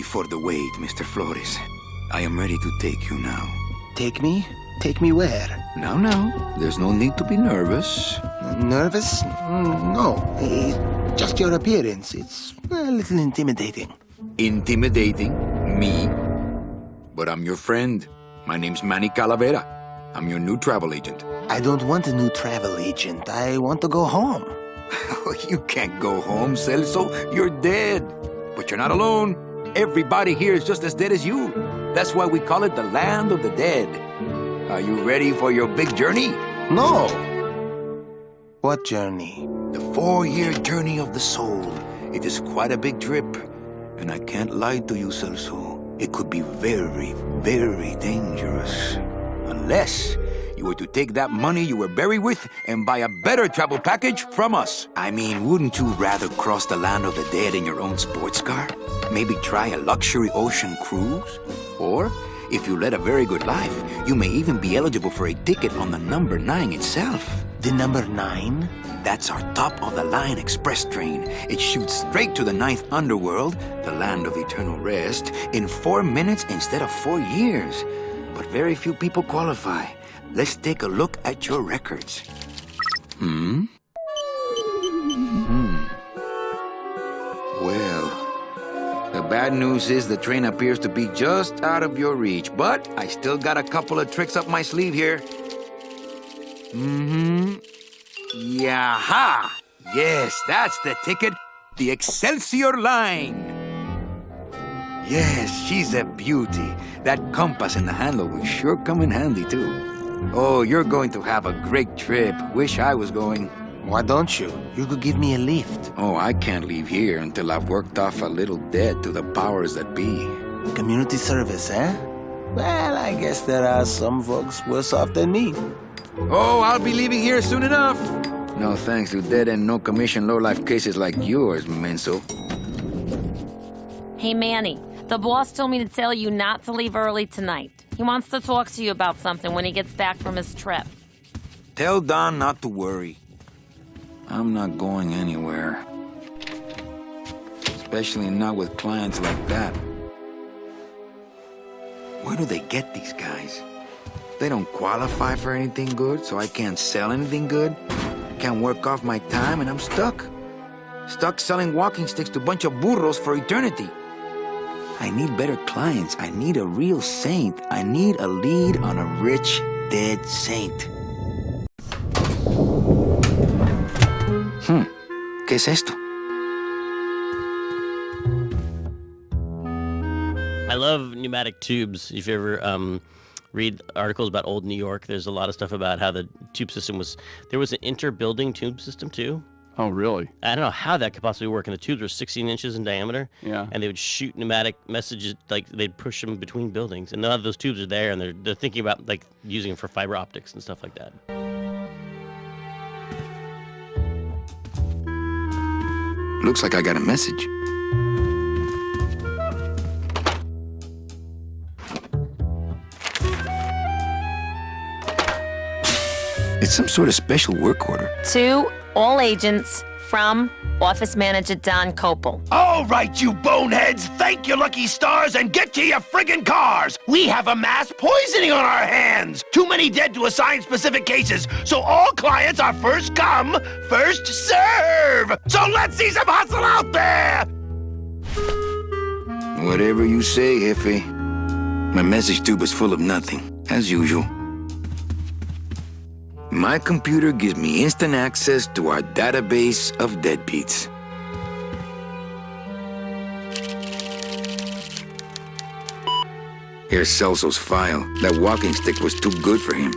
ready for the wait, Mr. Flores. I am ready to take you now. Take me? Take me where? Now, there's no need to be nervous. Nervous? No. Just your appearance. It's a little intimidating. Intimidating? Me? But I'm your friend. My name's Manny Calavera. I'm your new travel agent. I don't want a new travel agent. I want to go home. You can't go home, Celso. You're dead. But you're not alone. Everybody here is just as dead as you. That's why we call it the land of the dead. Are you ready for your big journey? No. What journey? The 4-year journey of the soul. It is quite a big trip. And I can't lie to you, Celso. It could be very, very dangerous. Unless you were to take that money you were buried with and buy a better travel package from us. I mean, wouldn't you rather cross the land of the dead in your own sports car? Maybe try a luxury ocean cruise? Or, if you led a very good life, you may even be eligible for a ticket on the number 9 itself. The number 9? That's our top-of-the-line express train. It shoots straight to the 9th underworld, the land of eternal rest, in 4 minutes instead of 4 years. But very few people qualify. Let's take a look at your records. Well, the bad news is the train appears to be just out of your reach, but I still got a couple of tricks up my sleeve here. Yaha! Yes, that's the ticket. The Excelsior line. Yes, she's a beauty. That compass and the handle will sure come in handy, too. Oh, you're going to have a great trip. Wish I was going. Why don't you? You could give me a lift. Oh, I can't leave here until I've worked off a little debt to the powers that be. Community service, eh? Well, I guess there are some folks worse off than me. Oh, I'll be leaving here soon enough. No thanks to dead-end, no-commission, low-life cases like yours, Menso. Hey, Manny. The boss told me to tell you not to leave early tonight. He wants to talk to you about something when he gets back from his trip. Tell Don not to worry. I'm not going anywhere. Especially not with clients like that. Where do they get these guys? They don't qualify for anything good, so I can't sell anything good. I can't work off my time, and I'm stuck. Stuck selling walking sticks to a bunch of burros for eternity. I need better clients. I need a real saint. I need a lead on a rich, dead saint. ¿Qué es esto? I love pneumatic tubes. If you ever read articles about old New York, there's a lot of stuff about how the tube system was... There was an inter-building tube system, too. Oh, really? I don't know how that could possibly work. And the tubes were 16 inches in diameter. Yeah. And they would shoot pneumatic messages, like they'd push them between buildings. And none of those tubes are there, and they're thinking about like using them for fiber optics and stuff like that. Looks like I got a message. It's some sort of special work order. To all agents from Office Manager Don Copel. All right, you boneheads, thank your lucky stars and get to your friggin' cars. We have a mass poisoning on our hands. Too many dead to assign specific cases, so all clients are first come, first serve. So let's see some hustle out there. Whatever you say, Jefe. My message tube is full of nothing, as usual. My computer gives me instant access to our database of deadbeats. Here's Celso's file. That walking stick was too good for him.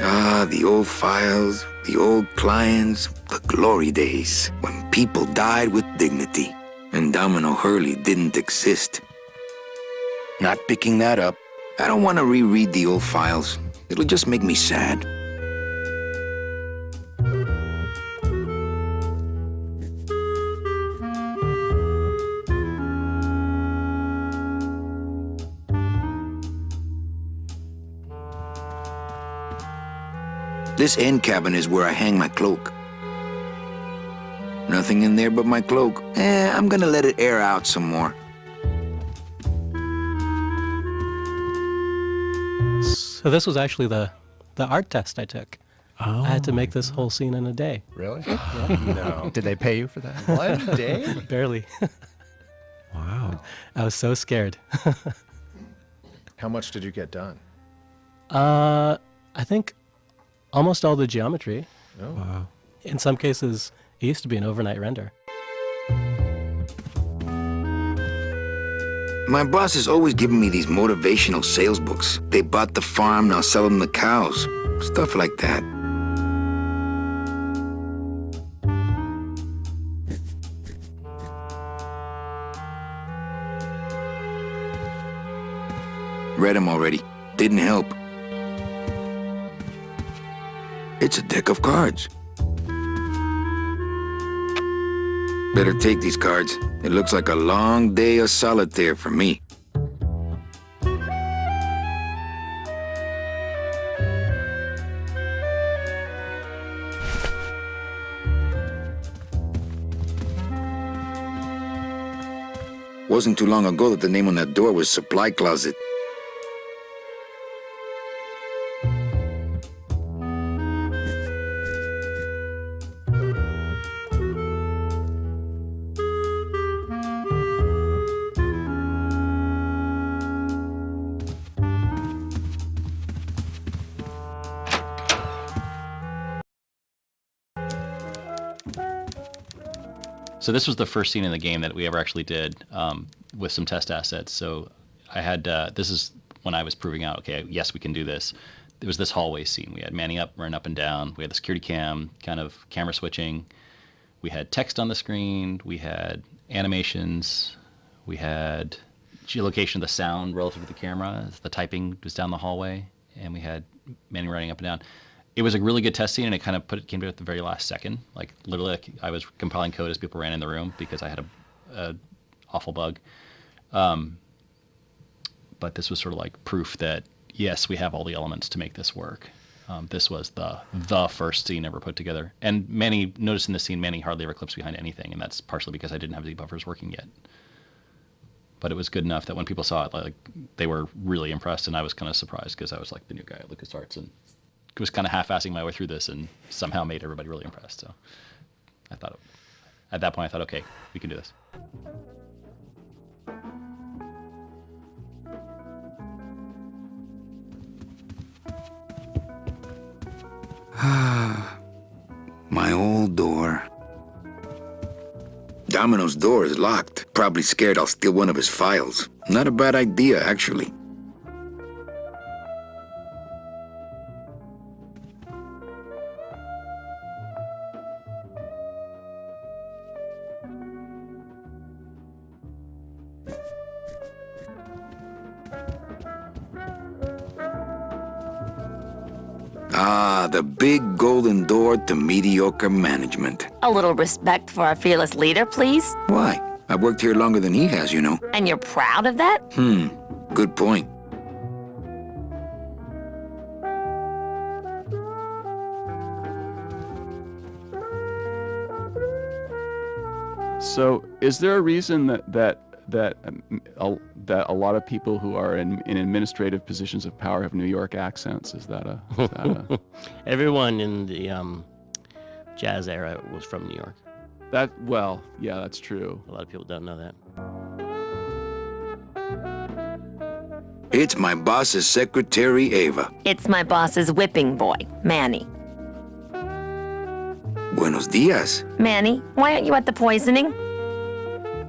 Ah, the old files, the old clients, the glory days, when people died with dignity, and Domino Hurley didn't exist. Not picking that up. I don't want to reread the old files. It'll just make me sad. This end cabin is where I hang my cloak. Nothing in there but my cloak. I'm gonna let it air out some more. So this was actually the art test I took. Oh. I had to make this whole scene in a day. Really? No. Did they pay you for that? 1 day? Barely. Wow. I was so scared. How much did you get done? I think almost all the geometry. Oh. Wow. In some cases, it used to be an overnight render. My boss is always giving me these motivational sales books. They bought the farm, now sell them the cows. Stuff like that. Read them already. Didn't help. It's a deck of cards. Better take these cards. It looks like a long day of solitaire for me. Wasn't too long ago that the name on that door was Supply Closet. So this was the first scene in the game that we ever actually did with some test assets. So I had, this is when I was proving out, okay, yes, we can do this. It was this hallway scene. We had manning up, running up and down. We had the security cam, kind of camera switching. We had text on the screen. We had animations. We had geolocation of the sound relative to the camera as the typing was down the hallway. And we had manning running up and down. It was a really good test scene, and it kind of came to at the very last second. Like literally, I was compiling code as people ran in the room because I had a awful bug. But this was sort of like proof that yes, we have all the elements to make this work. This was the first scene ever put together. And Manny, notice in this scene, Manny hardly ever clips behind anything, and that's partially because I didn't have the buffers working yet. But it was good enough that when people saw it, like they were really impressed, and I was kind of surprised because I was like the new guy at LucasArts and was kind of half-assing my way through this and somehow made everybody really impressed. So I thought, at that point, I thought, okay, we can do this. My old door. Domino's door is locked. Probably scared I'll steal one of his files. Not a bad idea, actually. Ah, the big golden door to mediocre management. A little respect for our fearless leader, please. Why? I've worked here longer than he has, you know. And you're proud of that? Good point. So, is there a reason that a lot of people who are in administrative positions of power have New York accents? Is that a Everyone in the jazz era was from New York. Well, yeah, that's true. A lot of people don't know that. It's my boss's secretary, Ava. It's my boss's whipping boy, Manny. Buenos dias. Manny, why aren't you at the poisoning?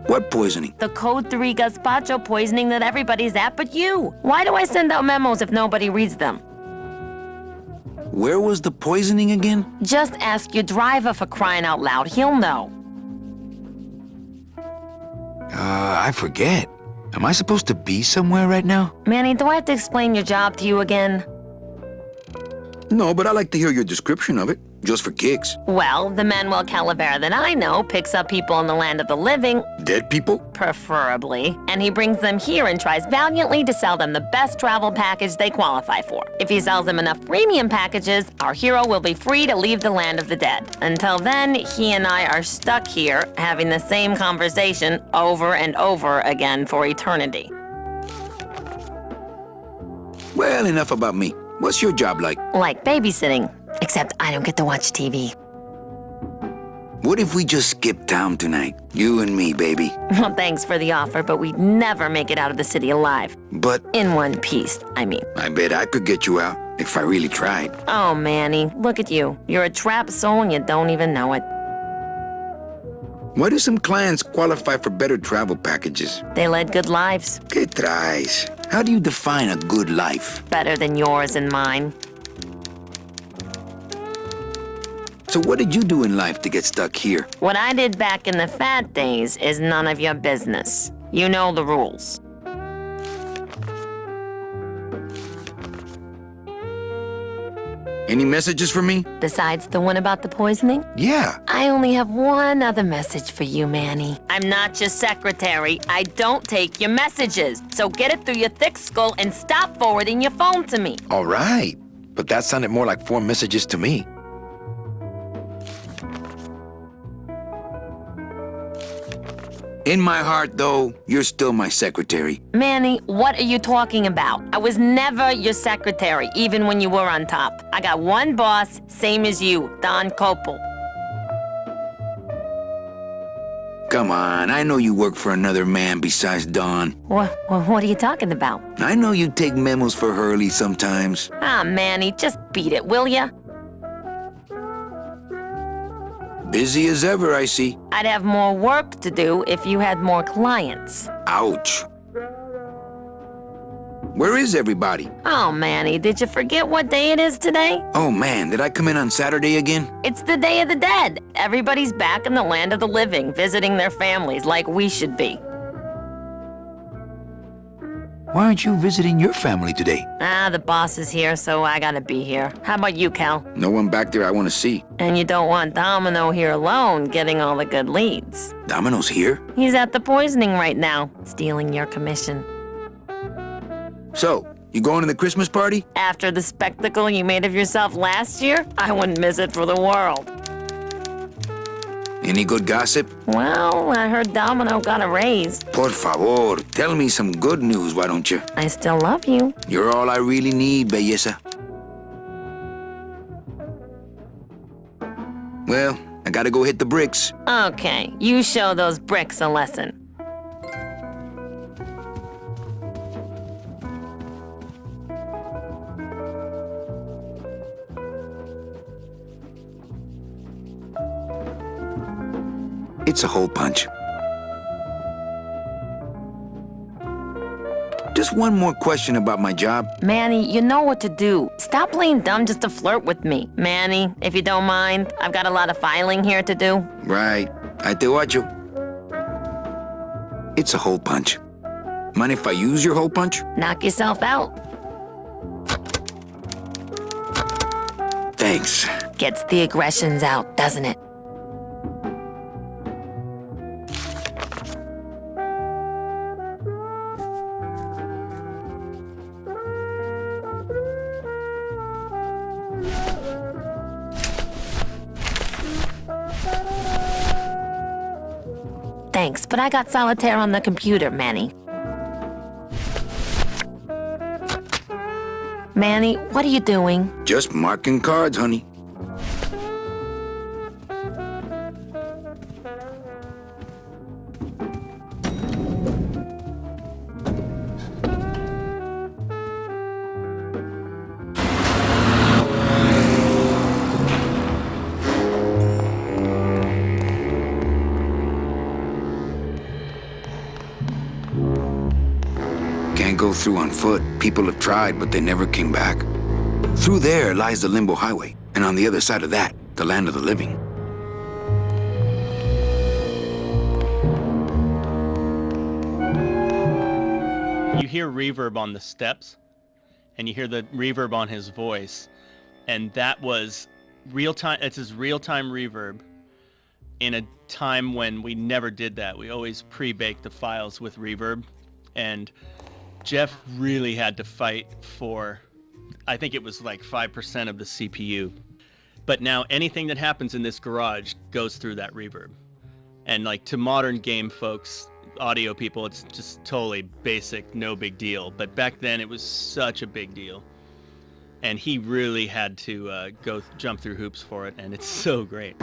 What poisoning? The Code 3 gazpacho poisoning that everybody's at but you. Why do I send out memos if nobody reads them? Where was the poisoning again? Just ask your driver, for crying out loud. He'll know. I forget. Am I supposed to be somewhere right now? Manny, do I have to explain your job to you again? No, but I like to hear your description of it. just for kicks. Well, the Manuel Calavera that I know picks up people in the land of the living, Dead people? preferably, and he brings them here and tries valiantly to sell them the best travel package they qualify for. If he sells them enough premium packages, our hero will be free to leave the land of the dead. Until then, he and I are stuck here having the same conversation over and over again for eternity. Well, enough about me. What's your job like? Like babysitting, except I don't get to watch TV. What if we just skip town tonight? You and me, baby. Well, thanks for the offer, but we'd never make it out of the city alive. But In one piece, I mean. I bet I could get you out if I really tried. Oh, Manny, look at you. You're a trapped soul and you don't even know it. Why do some clients qualify for better travel packages? They led good lives, ¿Qué traes? How do you define a good life? better than yours and mine. So what did you do in life to get stuck here? What I did back in the fat days is none of your business. You know the rules. Any messages for me? Besides the one about the poisoning, Yeah. I only have one other message for you, Manny. I'm not your secretary. I don't take your messages. So get it through your thick skull and stop forwarding your phone to me. All right. But that sounded more like 4 messages to me. In my heart, though, you're still my secretary. Manny, what are you talking about? I was never your secretary, even when you were on top. I got one boss, same as you, Don Copel. Come on, I know you work for another man besides Don. What are you talking about? I know you take memos for Hurley sometimes. Ah, Manny, just beat it, will ya? Busy as ever, I see. I'd have more work to do if you had more clients. Ouch. Where is everybody? Oh, Manny, did you forget what day it is today? Oh man, did I come in on Saturday again? It's the Day of the Dead. Everybody's back in the land of the living, visiting their families like we should be. Why aren't you visiting your family today? Ah, the boss is here, so I gotta be here. How about you, Cal? No one back there I want to see. And you don't want Domino here alone, getting all the good leads. Domino's here? He's at the poisoning right now, stealing your commission. So, you going to the Christmas party? After the spectacle you made of yourself last year, I wouldn't miss it for the world. Any good gossip? Well, I heard Domino got a raise. Por favor, tell me some good news, why don't you? I still love you. You're all I really need, belleza. Well, I gotta go hit the bricks. Okay, you show those bricks a lesson. It's a hole punch. Just one more question about my job. Manny, you know what to do. Stop playing dumb just to flirt with me. Manny, if you don't mind, I've got a lot of filing here to do. Right. I te ocho. It's a hole punch. Mind if I use your hole punch? Knock yourself out. Thanks. Gets the aggressions out, doesn't it? Thanks, but I got solitaire on the computer, Manny. Manny, what are you doing? Just marking cards, honey. Can't go through on foot. People have tried, but they never came back. Through there lies the Limbo Highway, and on the other side of that, the land of the living. You hear reverb on the steps, and you hear the reverb on his voice, and that was real time. It's his real-time reverb. In a time when we never did that, we always pre-baked the files with reverb, and Jeff really had to fight for, I think it was like 5% of the CPU. But now anything that happens in this garage goes through that reverb. And like to modern game folks, audio people, it's just totally basic, no big deal. But back then it was such a big deal. And he really had to jump through hoops for it, and it's so great.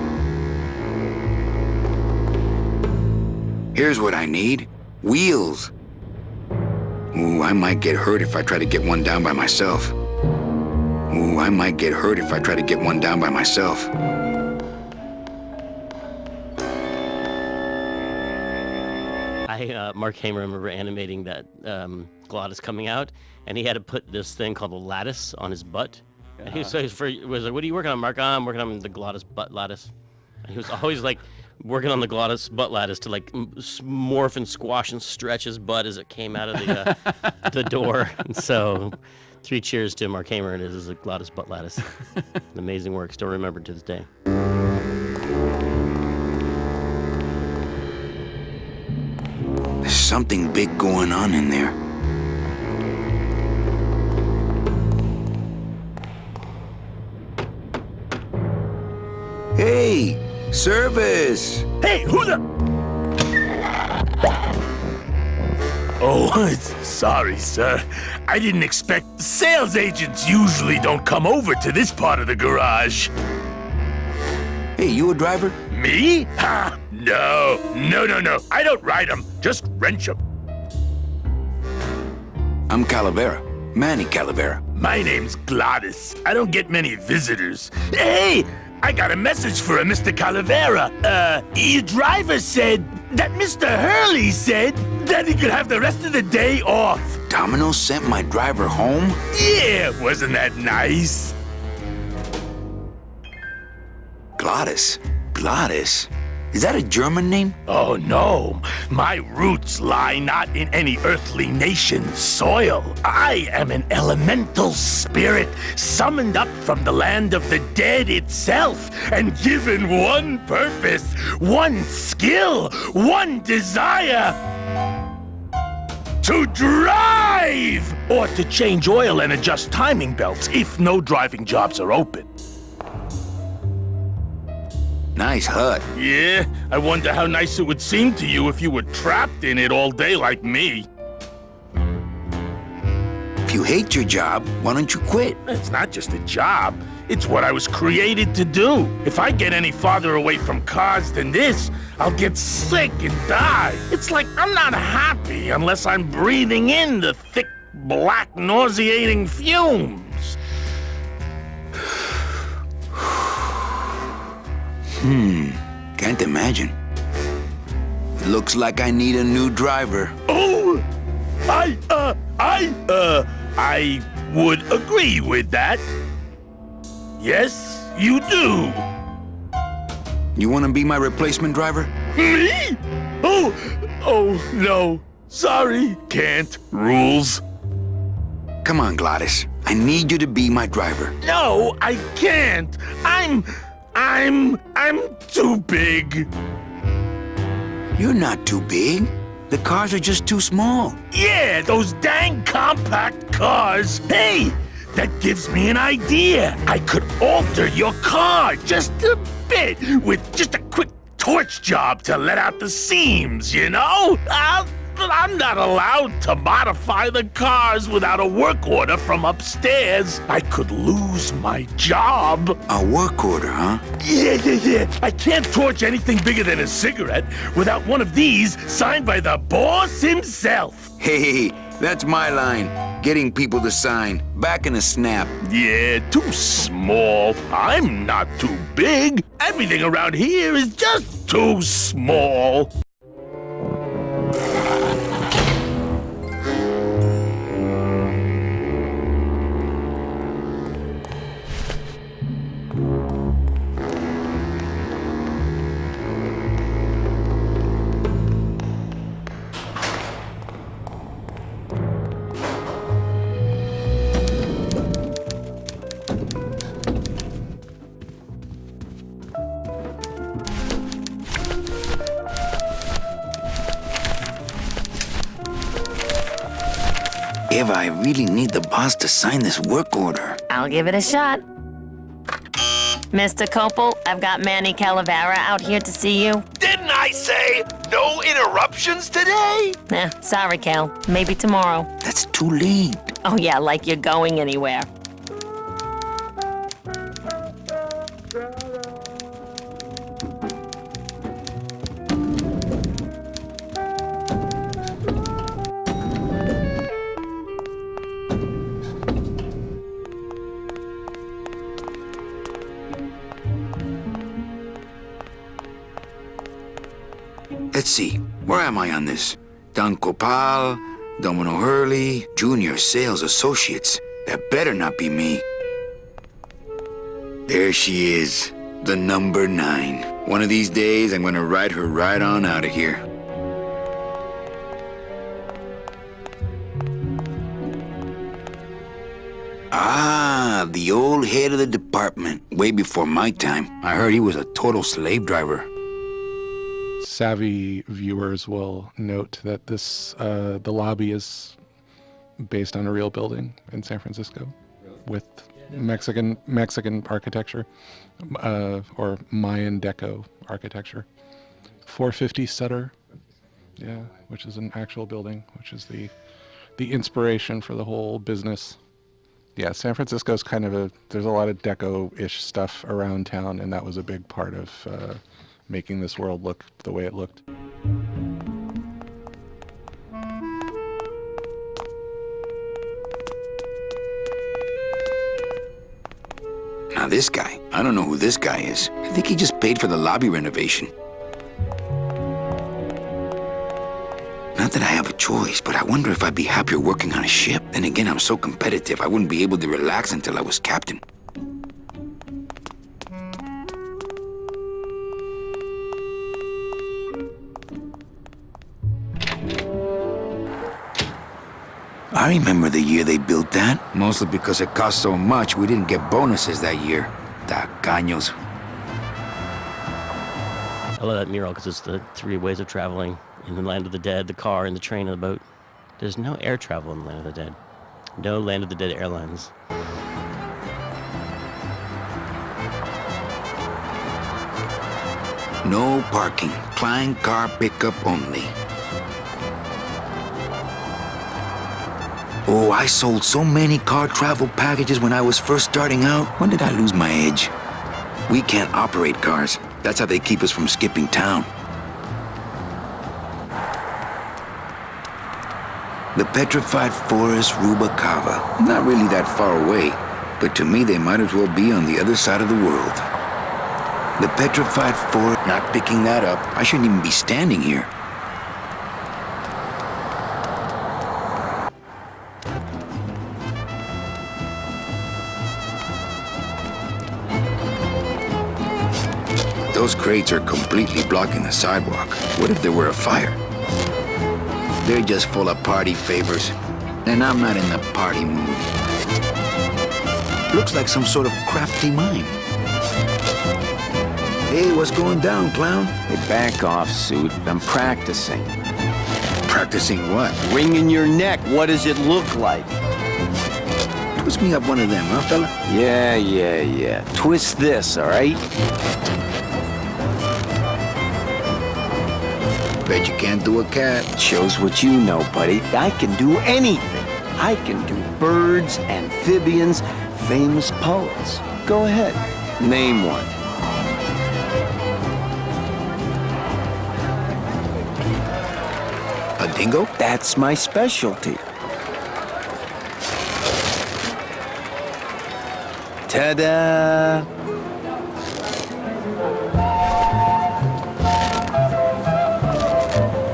Here's what I need. Wheels. Ooh, I might get hurt if I try to get one down by myself. Ooh, I might get hurt if I try to get one down by myself. Mark Hamer, I remember animating that Glottis coming out, and he had to put this thing called a lattice on his butt. And he was like, "What are you working on, Mark?" I'm working on the Glottis butt lattice. And he was always like working on the Glottis butt lattice to like morph and squash and stretch his butt as it came out of the door. And so, 3 cheers to Mark Hamer and his Glottis butt lattice. Amazing work, still remembered to this day. There's something big going on in there. Hey, service! Hey, who the... Oh, sorry, sir. I didn't expect... Sales agents usually don't come over to this part of the garage. Hey, you a driver? Me? Ha! No. I don't ride them, just wrench them. I'm Calavera. Manny Calavera. My name's Glottis. I don't get many visitors. Hey! I got a message for a Mr. Calavera. Your driver said that Mr. Hurley said that he could have the rest of the day off. Domino sent my driver home? Yeah, wasn't that nice? Glottis? Glottis? Is that a German name? Oh, no. My roots lie not in any earthly nation's soil. I am an elemental spirit summoned up from the land of the dead itself and given one purpose, one skill, one desire. To drive! Or to change oil and adjust timing belts if no driving jobs are open. Nice hut. Yeah, I wonder how nice it would seem to you if you were trapped in it all day like me. If you hate your job, why don't you quit? It's not just a job. It's what I was created to do. If I get any farther away from cars than this, I'll get sick and die. It's like I'm not happy unless I'm breathing in the thick, black, nauseating fumes. Can't imagine. Looks like I need a new driver. Oh, I would agree with that. Yes, you do. You want to be my replacement driver? Me? Oh, no. Sorry, can't. Rules. Come on, Glottis. I need you to be my driver. No, I can't. I'm too big. You're not too big. The cars are just too small. Yeah, those dang compact cars. Hey, that gives me an idea. I could alter your car just a bit with just a quick torch job to let out the seams, you know? I'm not allowed to modify the cars without a work order from upstairs. I could lose my job. A work order, huh? Yeah. I can't torch anything bigger than a cigarette without one of these signed by the boss himself. Hey, that's my line. Getting people to sign. Back in a snap. Yeah, too small. I'm not too big. Everything around here is just too small. Eva, I really need the boss to sign this work order. I'll give it a shot. Mr. Copel, I've got Manny Calavera out here to see you. Didn't I say no interruptions today? Sorry, Cal. Maybe tomorrow. That's too late. Oh yeah, like you're going anywhere. Let's see, where am I on this? Don Copal, Domino Hurley, Junior Sales Associates. That better not be me. There she is, the number 9. One of these days, I'm gonna ride her right on out of here. Ah, the old head of the department. Way before my time. I heard he was a total slave driver. Savvy viewers will note that the lobby is based on a real building in San Francisco with Mexican architecture or Mayan Deco architecture. 450 Sutter, yeah, which is an actual building, which is the inspiration for the whole business. Yeah, San Francisco's kind of there's a lot of deco-ish stuff around town, and that was a big part of making this world look the way it looked. Now this guy, I don't know who this guy is. I think he just paid for the lobby renovation. Not that I have a choice, but I wonder if I'd be happier working on a ship. Then again, I'm so competitive, I wouldn't be able to relax until I was captain. I remember the year they built that, mostly because it cost so much we didn't get bonuses that year. Tacaños. I love that mural because it's the 3 ways of traveling in the land of the dead, the car, and the train, and the boat. There's no air travel in the land of the dead. No land of the dead airlines. No parking. Client car pickup only. Oh, I sold so many car travel packages when I was first starting out. When did I lose my edge? We can't operate cars. That's how they keep us from skipping town. The petrified forest Rubacava. Not really that far away, but to me they might as well be on the other side of the world. The petrified forest, not picking that up. I shouldn't even be standing here. Those crates are completely blocking the sidewalk. What if there were a fire? They're just full of party favors, and I'm not in the party mood. Looks like some sort of crafty mine. Hey, what's going down, clown? Hey, back off, suit. I'm practicing. Practicing what? Wringing your neck. What does it look like? Twist me up one of them, huh, fella? Yeah. Twist this, all right? Bet you can't do a cat. Shows what you know, buddy. I can do anything. I can do birds, amphibians, famous poets. Go ahead. Name one. A dingo? That's my specialty. Ta-da!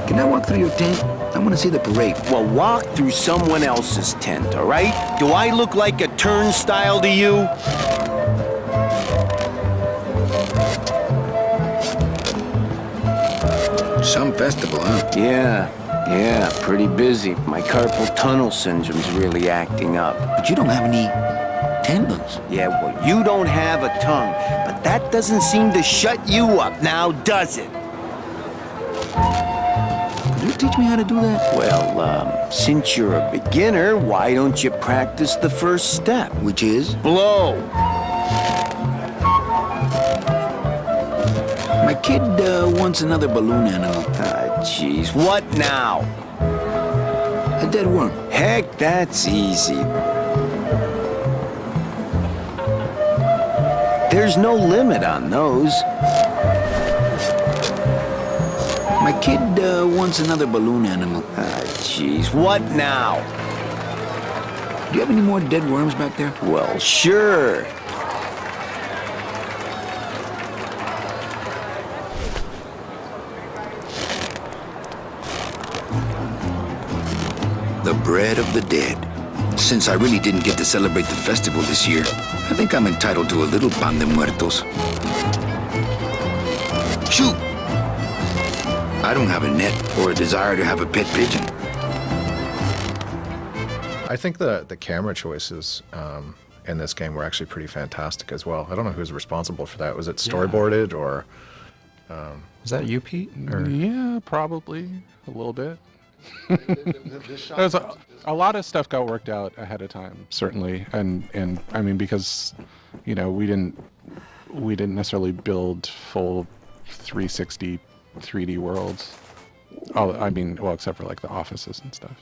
Can I walk through your tent? I want to see the parade. Well, walk through someone else's tent, all right? Do I look like a turnstile to you? Some festival, huh? Yeah, pretty busy. My carpal tunnel syndrome's really acting up. But you don't have any tendons. Yeah, well, you don't have a tongue, but that doesn't seem to shut you up now, does it? Could you you teach me how to do that? Well, since you're a beginner, why don't you practice the first step? Which is? Blow! My kid wants another balloon animal. Jeez, what now? A dead worm. Heck, that's easy. There's no limit on those. My kid wants another balloon animal. Jeez, what now? Do you have any more dead worms back there? Well, sure. The bread of the dead. Since I really didn't get to celebrate the festival this year, I think I'm entitled to a little pan de muertos. Shoot! I don't have a net or a desire to have a pet pigeon. I think the camera choices in this game were actually pretty fantastic as well. I don't know who's responsible for that. Was it storyboarded or? Is that you, Pete? Or? Yeah, probably a little bit. There's a lot of stuff got worked out ahead of time, certainly, and I mean because, you know, we didn't necessarily build full 360 3D worlds. Oh, I mean, well, except for like the offices and stuff.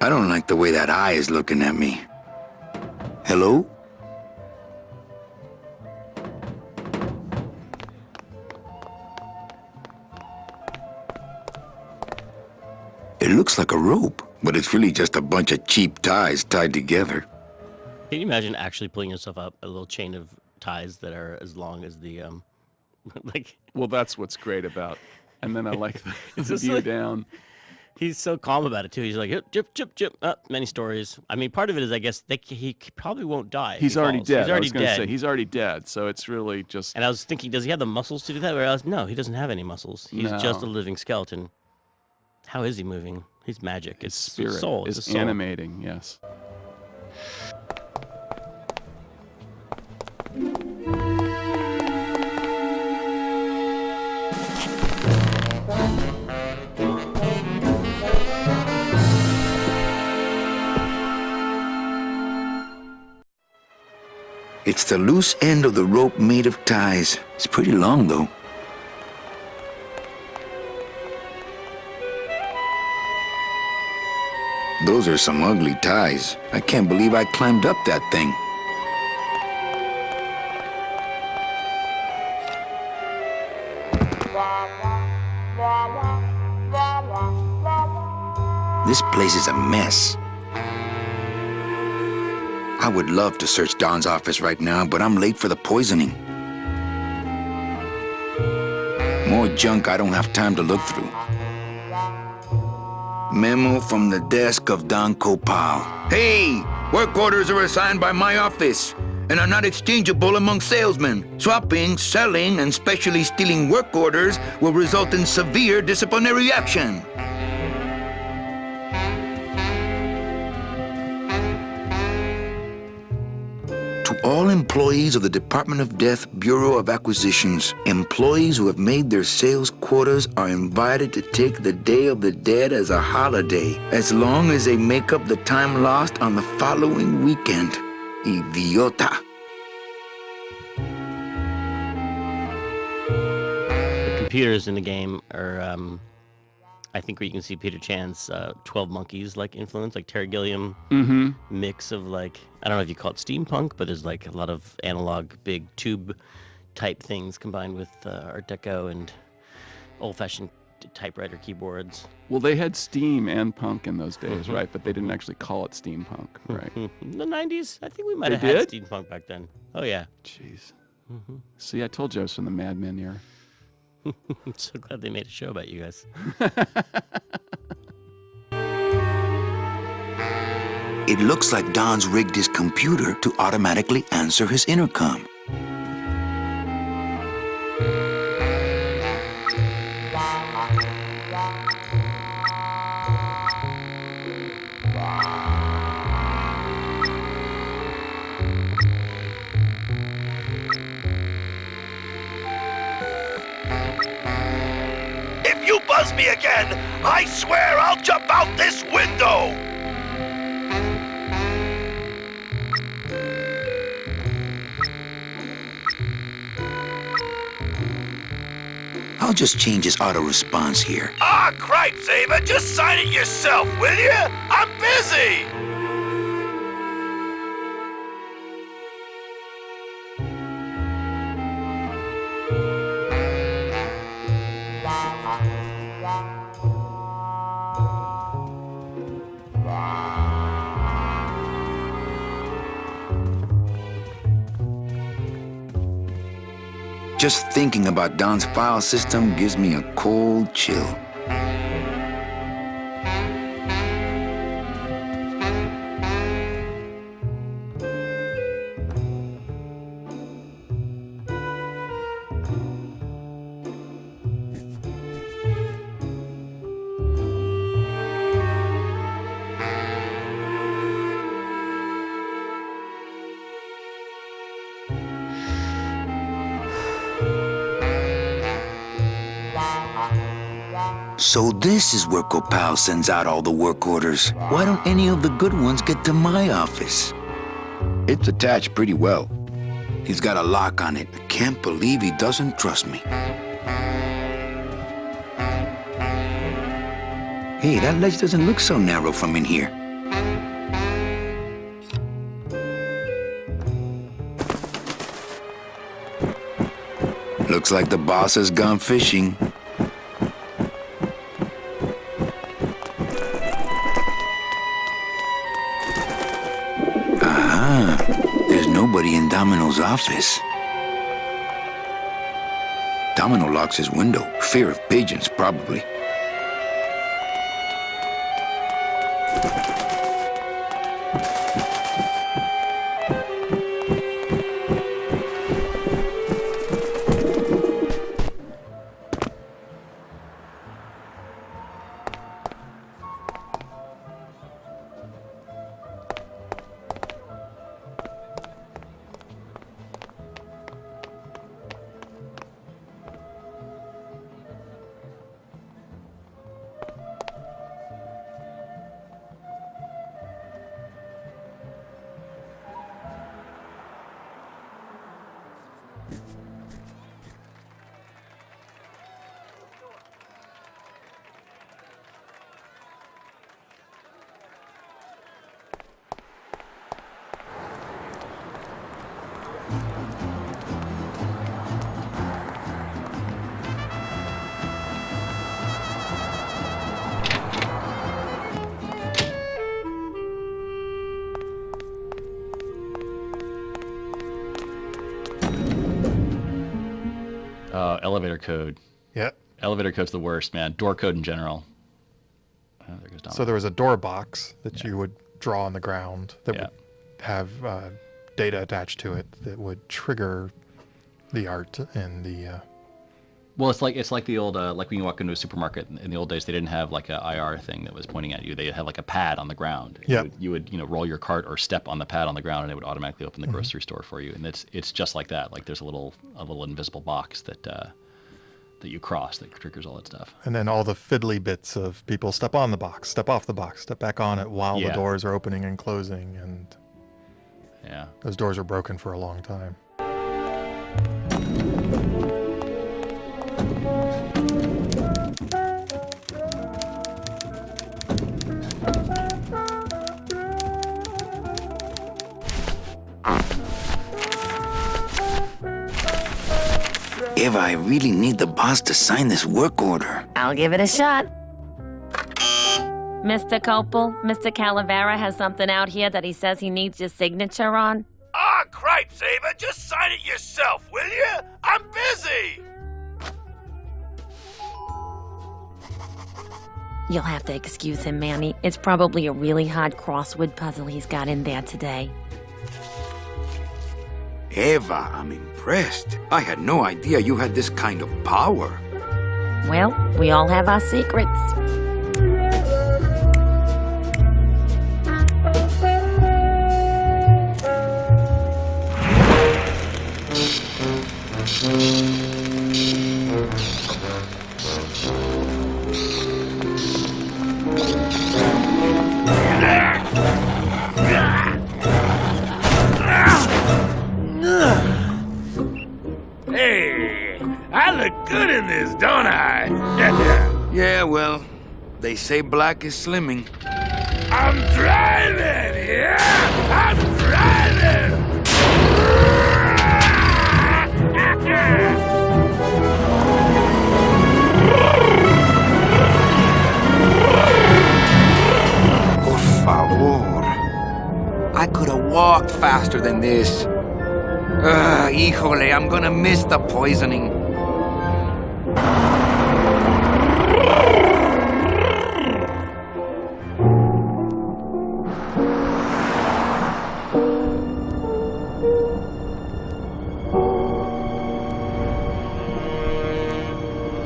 I don't like the way that eye is looking at me. Hello? It looks like a rope, but it's really just a bunch of cheap ties tied together. Can you imagine actually pulling yourself up a little chain of ties that are as long as the like? Well, that's what's great about. And then I like the It's just view like- down. He's so calm about it too. He's like, chip, chip, chip. Many stories. I mean, part of it is, I guess, he probably won't die. if He's he already falls. dead. He's already I was gonna dead. say he's already dead. So it's really just. And I was thinking, does he have the muscles to do that? Whereas, no, he doesn't have any muscles. He's just a No. living skeleton. How is he moving? He's magic. His It's spirit a soul. It's is a soul. animating. Yes. It's the loose end of the rope made of ties. It's pretty long, though. Those are some ugly ties. I can't believe I climbed up that thing. This place is a mess. I would love to search Don's office right now, but I'm late for the poisoning. More junk I don't have time to look through. Memo from the desk of Don Copal. Hey! Work orders are assigned by my office and are not exchangeable among salesmen. Swapping, selling, and specially stealing work orders will result in severe disciplinary action. To all employees of the Department of Death Bureau of Acquisitions, employees who have made their sales quotas are invited to take the Day of the Dead as a holiday, as long as they make up the time lost on the following weekend. Idiota. The computers in the game are, I think, where you can see Peter Chan's 12 Monkeys like influence, like Terry Gilliam mix of like, I don't know if you call it steampunk, but there's like a lot of analog big tube type things combined with Art Deco and old-fashioned typewriter keyboards. Well, they had steam and punk in those days, right? But they didn't actually call it steampunk, right? In the 90s, I think we might They have had did? steampunk back then. Oh yeah. Jeez. See, I told you I was from the Mad Men era. I'm so glad they made a show about you guys. It looks like Don's rigged his computer to automatically answer his intercom. If you buzz me again, I swear I'll jump out this window! I'll just change his auto response here. Ah, cripes, Ava, just sign it yourself, will you? I'm busy! Just thinking about Don's file system gives me a cold chill. So this is where Copal sends out all the work orders. Why don't any of the good ones get to my office? It's attached pretty well. He's got a lock on it. I can't believe he doesn't trust me. Hey, that ledge doesn't look so narrow from in here. Looks like the boss has gone fishing. There's nobody in Domino's office. Domino locks his window. Fear of pigeons, probably. Elevator code. Yep. Elevator code's the worst, man. Door code in general. Oh, there goes Domino. So there was a door box that you would draw on the ground that would have data attached to it that would trigger the art and the. Well, it's like the old like when you walk into a supermarket in the old days, they didn't have like a IR thing that was pointing at you. They had like a pad on the ground. Yeah. You would roll your cart or step on the pad on the ground, and it would automatically open the grocery store for you. And it's just like that. Like there's a little invisible box that you cross that triggers all that stuff. And then all the fiddly bits of people step on the box, step off the box, step back on it while the doors are opening and closing, and those doors are broken for a long time. Eva, I really need the boss to sign this work order. I'll give it a shot. Mr. Copel, Mr. Calavera has something out here that he says he needs your signature on. Ah, cripes, Ava, just sign it yourself, will you? I'm busy! You'll have to excuse him, Manny. It's probably a really hard crossword puzzle he's got in there today. Eva, I'm impressed. I had no idea you had this kind of power. Well, we all have our secrets. Hey, I look good in this, don't I? Yeah, well, they say black is slimming. I'm driving! Yeah! I'm driving! Por favor. I could have walked faster than this. Híjole, I'm gonna miss the poisoning.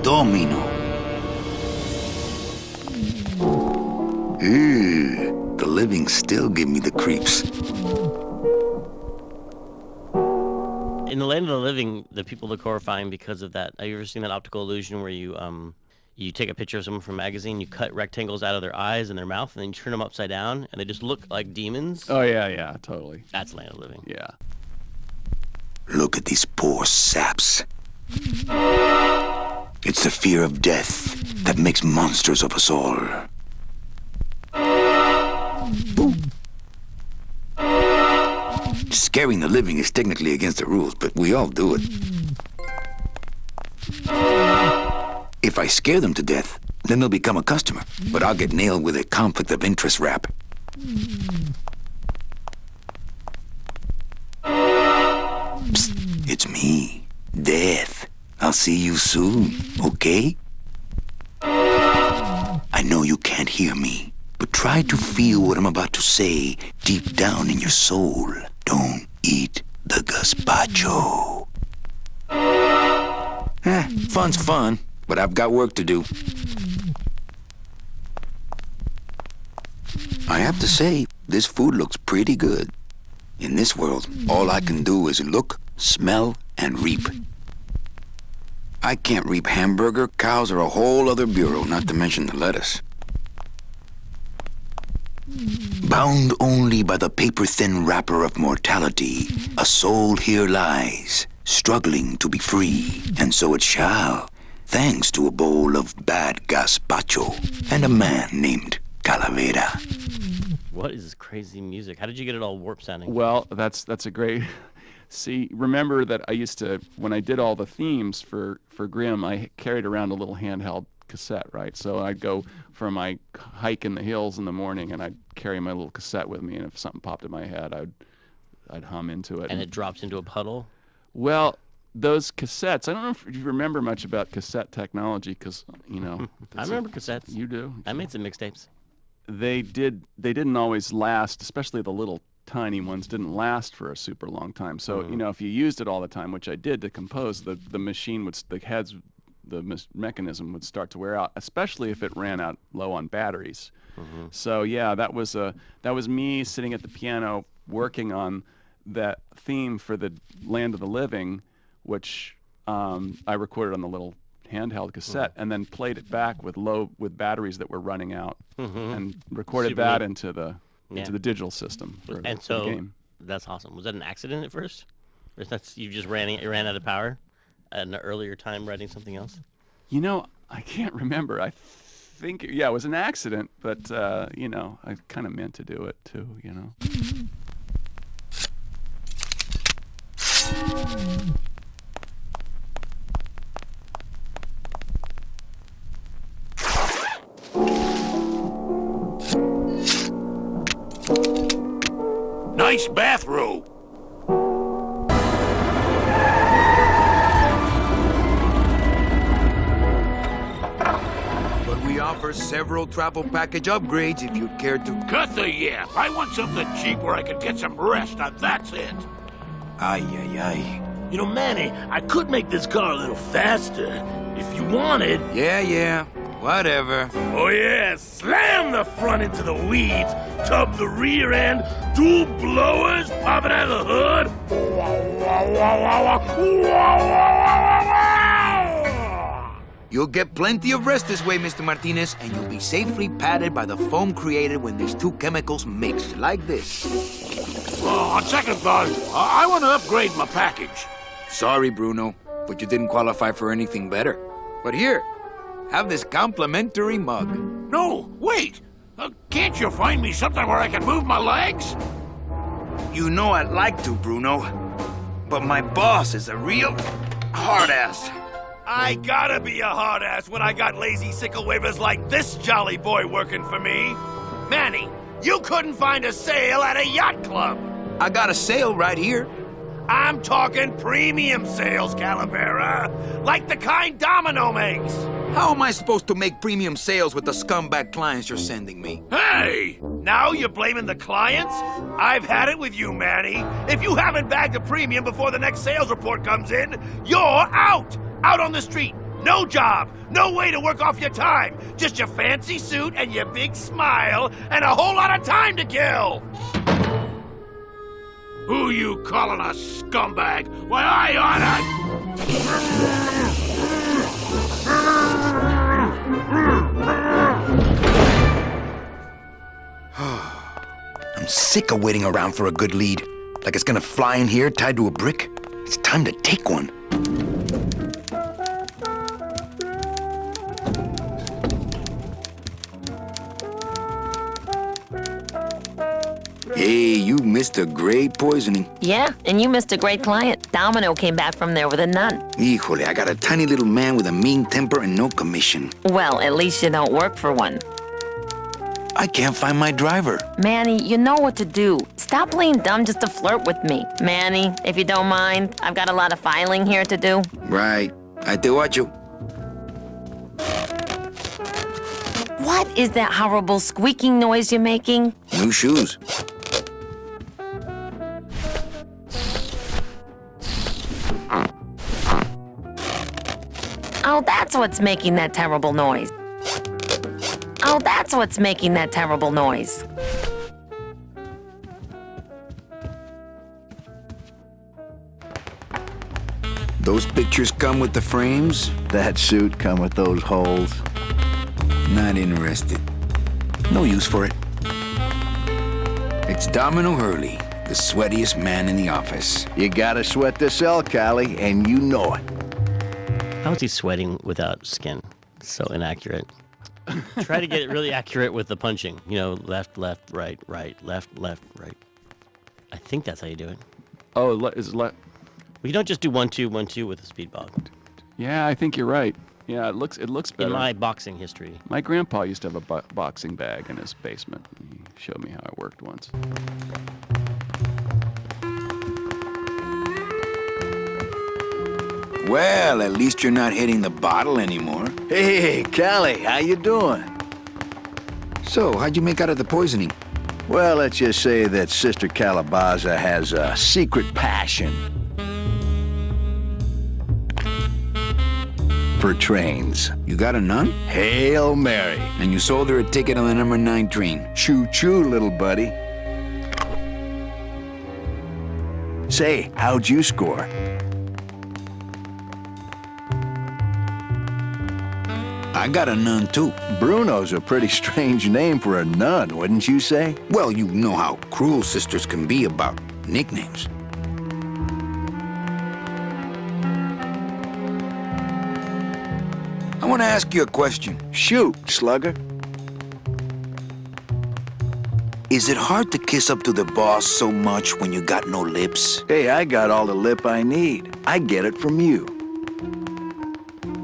Domino. The living still give me the creeps. In the land of the living, the people look horrifying because of that. Have you ever seen that optical illusion where you take a picture of someone from a magazine, you cut rectangles out of their eyes and their mouth, and then you turn them upside down, and they just look like demons? Oh, yeah, totally. That's land of the living. Yeah. Look at these poor saps. It's the fear of death that makes monsters of us all. Scaring the living is technically against the rules, but we all do it. If I scare them to death, then they'll become a customer, but I'll get nailed with a conflict of interest rap. Psst, it's me, Death. I'll see you soon, okay? I know you can't hear me, but try to feel what I'm about to say deep down in your soul. Don't eat the gazpacho. Fun's fun, but I've got work to do. I have to say, this food looks pretty good. In this world, all I can do is look, smell, and reap. I can't reap hamburger, cows, or a whole other bureau, not to mention the lettuce. Bound only by the paper-thin wrapper of mortality, a soul here lies, struggling to be free, and so it shall, thanks to a bowl of bad gazpacho and a man named Calavera. What is this crazy music? How did you get it all warp sounding? Well, that's a great... See, remember that I used to, when I did all the themes for Grimm, I carried around a little handheld cassette, right? So I'd go for my hike in the hills in the morning, and I'd carry my little cassette with me, and if something popped in my head, I'd hum into it. And it drops into a puddle? Well, those cassettes, I don't know if you remember much about cassette technology, because, you know. I remember cassettes. You do? I made some mixtapes. They didn't always last, especially the little tiny ones didn't last for a super long time. So, you know, if you used it all the time, which I did to compose, the machine would, the mechanism would start to wear out, especially if it ran out low on batteries. So yeah, that was me sitting at the piano working on that theme for the Land of the Living, which I recorded on the little handheld cassette and then played it back with batteries that were running out and recorded that into the digital system for and the game. That's awesome. Was that an accident at first? Or you just ran out of power at an earlier time writing something else? You know, I can't remember. I think, it was an accident, but, you know, I kind of meant to do it too, you know. Nice bathrobe. But we offer offer several travel package upgrades if you'd care to. Cut the yap. I want something cheap where I can get some rest. Now that's it. Ay, ay, ay. You know, Manny, I could make this car a little faster if you wanted. Yeah, whatever. Oh yeah, slam the front into the weeds, tub the rear end, dual blowers popping out of the hood. You'll get plenty of rest this way, Mr. Martinez, and you'll be safely padded by the foam created when these two chemicals mix, like this. On second thought, I want to upgrade my package. Sorry, Bruno, but you didn't qualify for anything better. But here, have this complimentary mug. No, wait! Can't you find me something where I can move my legs? You know I'd like to, Bruno, but my boss is a real hard-ass. I gotta be a hard-ass when I got lazy sickle wavers like this jolly boy working for me. Manny, you couldn't find a sale at a yacht club. I got a sale right here. I'm talking premium sales, Calavera. Like the kind Domino makes. How am I supposed to make premium sales with the scumbag clients you're sending me? Hey! Now you're blaming the clients? I've had it with you, Manny. If you haven't bagged a premium before the next sales report comes in, you're out! Out on the street. No job. No way to work off your time. Just your fancy suit and your big smile and a whole lot of time to kill. Who you calling a scumbag? Why, I oughta... I'm sick of waiting around for a good lead. Like it's gonna fly in here tied to a brick. It's time to take one. Hey, you missed a great poisoning. Yeah, and you missed a great client. Domino came back from there with a nun. Híjole, I got a tiny little man with a mean temper and no commission. Well, at least you don't work for one. I can't find my driver. Manny, you know what to do. Stop playing dumb just to flirt with me. Manny, if you don't mind, I've got a lot of filing here to do. Right. I te watch you. What is that horrible squeaking noise you're making? New shoes. Oh, that's what's making that terrible noise. Oh, that's what's making that terrible noise. Those pictures come with the frames? That suit come with those holes. Not interested. No use for it. It's Domino Hurley, the sweatiest man in the office. You gotta sweat to sell, Callie, and you know it. How is he sweating without skin? So inaccurate. Try to get it really accurate with the punching. You know, left, left, right, right, left, left, right. I think that's how you do it. Oh, is it left? Well, you don't just do 1, 2, 1, 2 with a speed bog. Yeah, I think you're right. Yeah, it looks better. In my boxing history. My grandpa used to have a boxing bag in his basement. He showed me how it worked once. Well, at least you're not hitting the bottle anymore. Hey, Callie, how you doing? So, how'd you make out of the poisoning? Well, let's just say that Sister Calabaza has a secret passion for trains. You got a nun? Hail Mary. And you sold her a ticket on the number 9 train. Choo-choo, little buddy. Say, how'd you score? I got a nun, too. Bruno's a pretty strange name for a nun, wouldn't you say? Well, you know how cruel sisters can be about nicknames. I want to ask you a question. Shoot, slugger. Is it hard to kiss up to the boss so much when you got no lips? Hey, I got all the lip I need. I get it from you.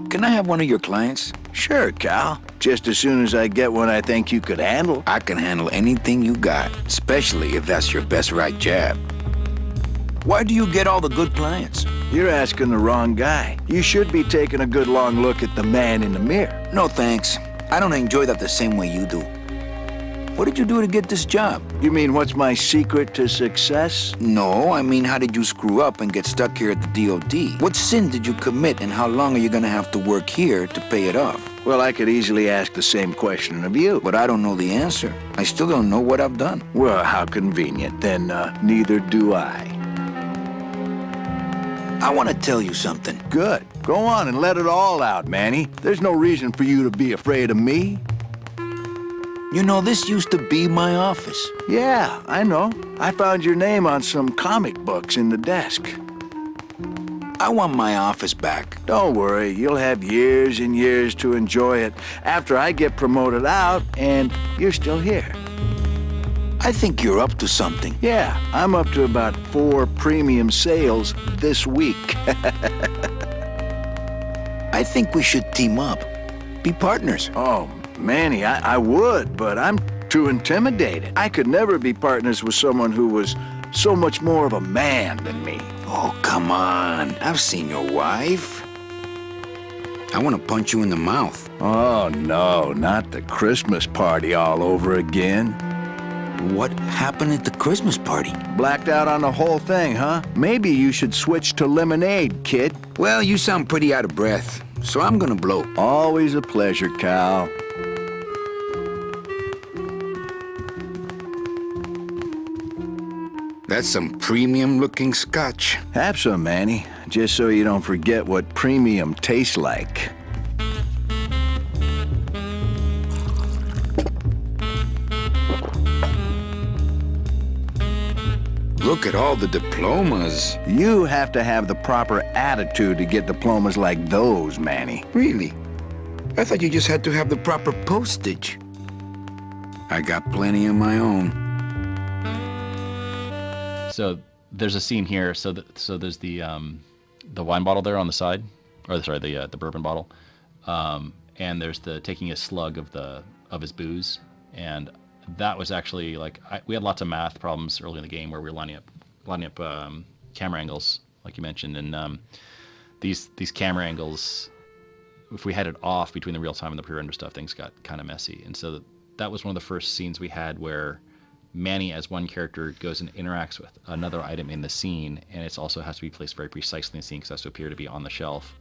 Can I have one of your clients? Sure, Cal. Just as soon as I get one I think you could handle. I can handle anything you got, especially if that's your best right jab. Why do you get all the good clients? You're asking the wrong guy. You should be taking a good long look at the man in the mirror. No thanks. I don't enjoy that the same way you do. What did you do to get this job? You mean what's my secret to success? No, I mean, how did you screw up and get stuck here at the DOD? What sin did you commit, and how long are you gonna have to work here to pay it off? Well, I could easily ask the same question of you. But I don't know the answer. I still don't know what I've done. Well, how convenient. Then, neither do I. I want to tell you something. Good. Go on and let it all out, Manny. There's no reason for you to be afraid of me. You know, this used to be my office. Yeah, I know. I found your name on some comic books in the desk. I want my office back. Don't worry, you'll have years and years to enjoy it after I get promoted out and you're still here. I think you're up to something. Yeah, I'm up to about 4 premium sales this week. I think we should team up. Be partners. Oh, Manny, I would, but I'm too intimidated. I could never be partners with someone who was so much more of a man than me. Oh, come on. I've seen your wife. I want to punch you in the mouth. Oh, no, not the Christmas party all over again. What happened at the Christmas party? Blacked out on the whole thing, huh? Maybe you should switch to lemonade, kid. Well, you sound pretty out of breath, so I'm gonna blow. Always a pleasure, Cal. That's some premium-looking scotch. Have some, Manny, just so you don't forget what premium tastes like. Look at all the diplomas. You have to have the proper attitude to get diplomas like those, Manny. Really? I thought you just had to have the proper postage. I got plenty of my own. So there's a scene here. So there's the wine bottle there on the side, or sorry, the bourbon bottle, and there's the taking a slug of his booze, and that was actually like we had lots of math problems early in the game where we were lining up camera angles, like you mentioned, and these camera angles, if we had it off between the real time and the pre-render stuff, things got kind of messy, and so that was one of the first scenes we had where Manny as one character goes and interacts with another item in the scene, and it also has to be placed very precisely in the scene because it has to appear to be on the shelf.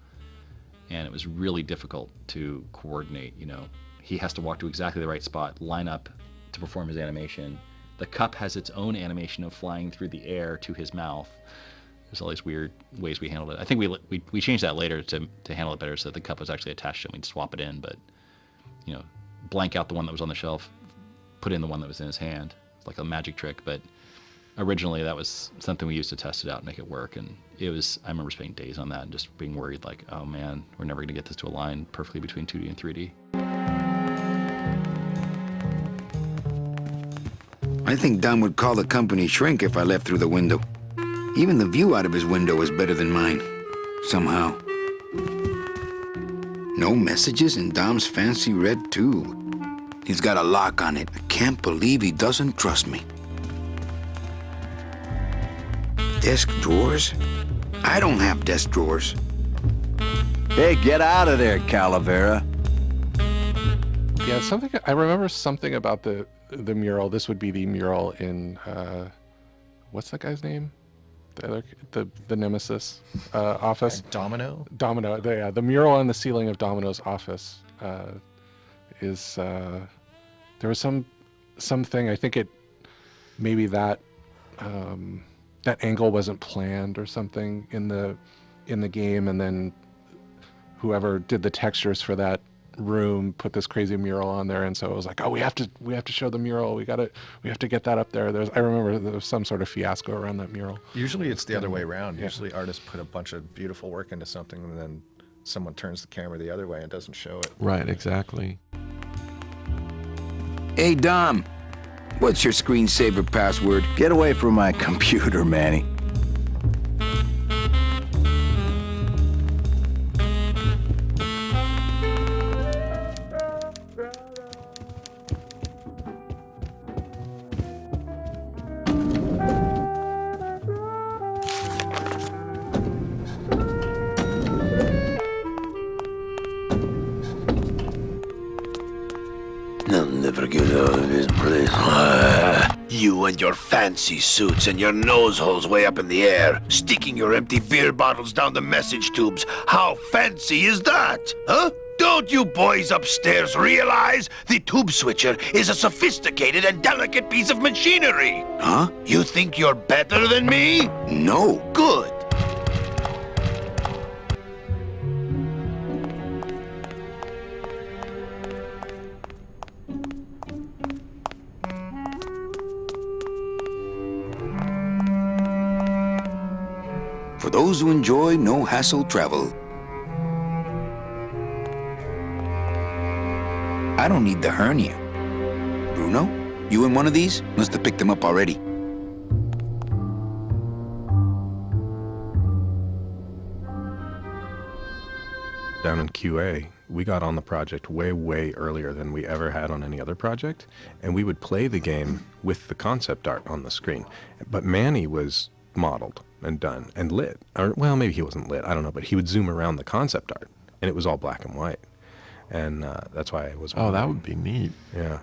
And it was really difficult to coordinate. You know, he has to walk to exactly the right spot, line up to perform his animation. The cup has its own animation of flying through the air to his mouth. There's all these weird ways we handled it. I think we changed that later to handle it better so that the cup was actually attached to him. We'd swap it in, but you know, blank out the one that was on the shelf, put in the one that was in his hand. Like a magic trick, but originally that was something we used to test it out and make it work, and it was, I remember spending days on that and just being worried like, oh man, we're never gonna get this to align perfectly between 2D and 3D. I think Don would call the company shrink if I left through the window. Even the view out of his window is better than mine, somehow. No messages in Dom's fancy red tube. He's got a lock on it. I can't believe he doesn't trust me. Desk drawers? I don't have desk drawers. Hey, get out of there, Calavera. Yeah, I remember something about the mural. This would be the mural in what's that guy's name? The Nemesis office. Domino. The mural on the ceiling of Domino's office is there was something, I think maybe that angle wasn't planned or something in the game, and then whoever did the textures for that room put this crazy mural on there, and so it was like, oh, we have to show the mural, we have to get that up there. I remember there was some sort of fiasco around that mural. Usually it's the other way around. Yeah. Usually artists put a bunch of beautiful work into something and then someone turns the camera the other way and doesn't show it. Right, exactly. Hey, Dom. What's your screensaver password? Get away from my computer, Manny. You and your fancy suits and your nose holes way up in the air, sticking your empty beer bottles down the message tubes. How fancy is that? Huh? Don't you boys upstairs realize the tube switcher is a sophisticated and delicate piece of machinery? Huh? You think you're better than me? No. Good. For those who enjoy no-hassle travel. I don't need the hernia. Bruno, you in one of these? Must have picked them up already. Down in QA, we got on the project way earlier than we ever had on any other project, and we would play the game with the concept art on the screen. But Manny was modeled and done and lit. Or, well, maybe he wasn't lit, I don't know, but he would zoom around the concept art, and it was all black and white. And that's why I was... Oh, that would be neat. Yeah.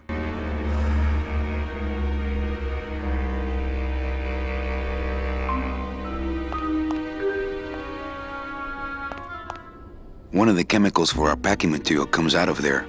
One of the chemicals for our packing material comes out of there.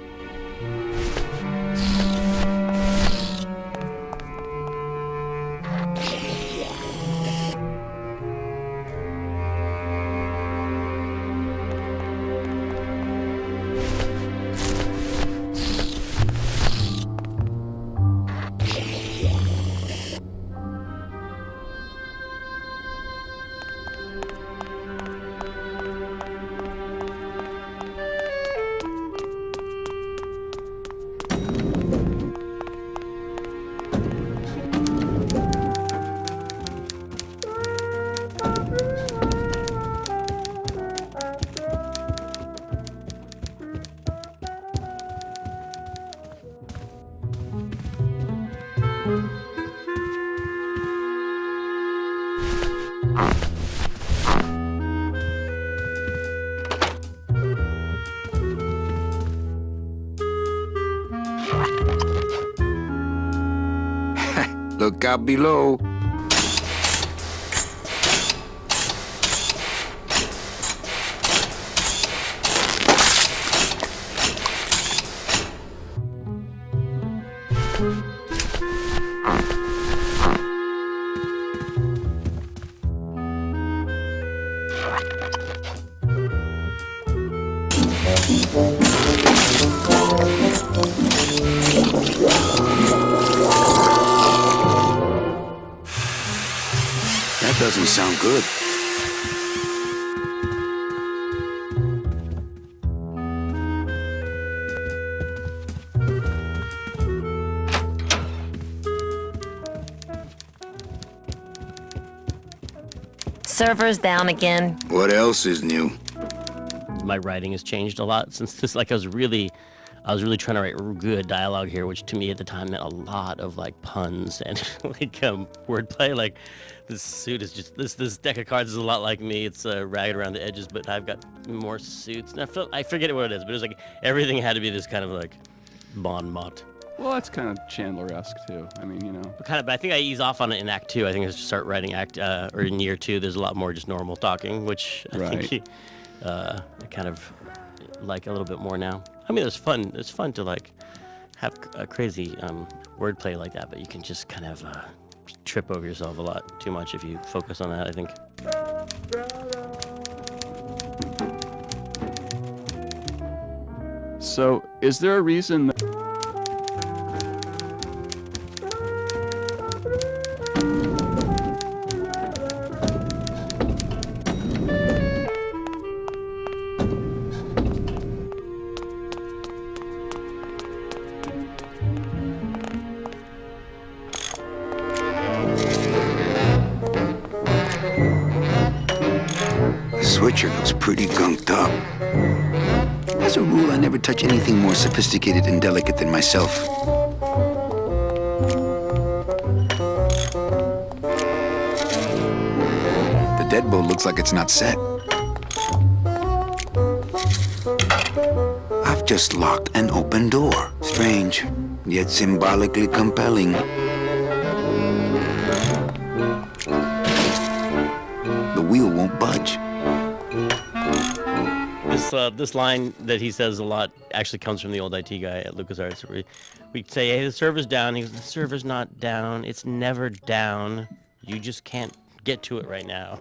Look out below. That doesn't sound good. Servers down again. What else is new? My writing has changed a lot since this. Like I was really trying to write good dialogue here, which to me at the time meant a lot of like puns and like wordplay. Like this suit is just this deck of cards is a lot like me. It's ragged around the edges, but I've got more suits. And I forget what it is, but it was like everything had to be this kind of like bon mot. Well, that's kind of Chandler-esque too. I mean, you know. But I think I ease off on it in Act 2. I think I start writing or in Year 2. There's a lot more just normal talking, which I think I kind of like a little bit more now. I mean, it's fun. It's fun to like have a crazy wordplay like that, but you can just kind of trip over yourself a lot too much if you focus on that, I think. So, is there a reason that The switcher looks pretty gunked up. As a rule, I never touch anything more sophisticated and delicate than myself. The deadbolt looks like it's not set. I've just locked an open door. Strange, yet symbolically compelling. this line that he says a lot actually comes from the old IT guy at LucasArts. Where we'd say, "Hey, the server's down." He goes, "The server's not down. It's never down. You just can't get to it right now."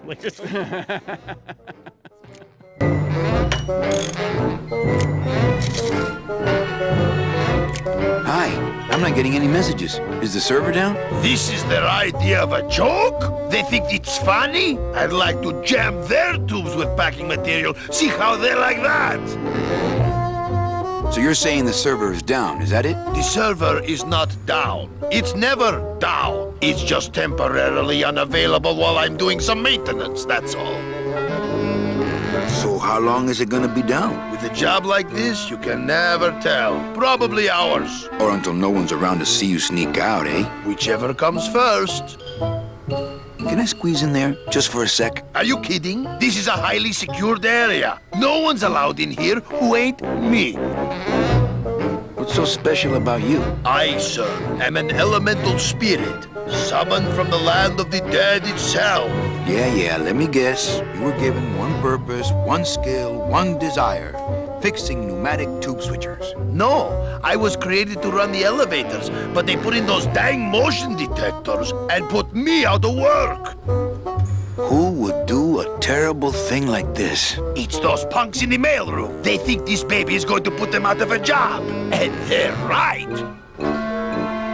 Hi, I'm not getting any messages. Is the server down? This is their idea of a joke? They think it's funny? I'd like to jam their tubes with packing material. See how they like that? So you're saying the server is down, is that it? The server is not down. It's never down. It's just temporarily unavailable while I'm doing some maintenance, that's all. So how long is it gonna be down? With a job like this, you can never tell. Probably hours. Or until no one's around to see you sneak out, eh? Whichever comes first. Can I squeeze in there, just for a sec? Are you kidding? This is a highly secured area. No one's allowed in here who ain't me. What's so special about you? I, sir, am an elemental spirit, summoned from the land of the dead itself. Yeah, let me guess. You were given one purpose, one skill, one desire. Fixing pneumatic tube switchers. No, I was created to run the elevators, but they put in those dang motion detectors and put me out of work. Who would do a terrible thing like this? It's those punks in the mailroom. They think this baby is going to put them out of a job. And they're right.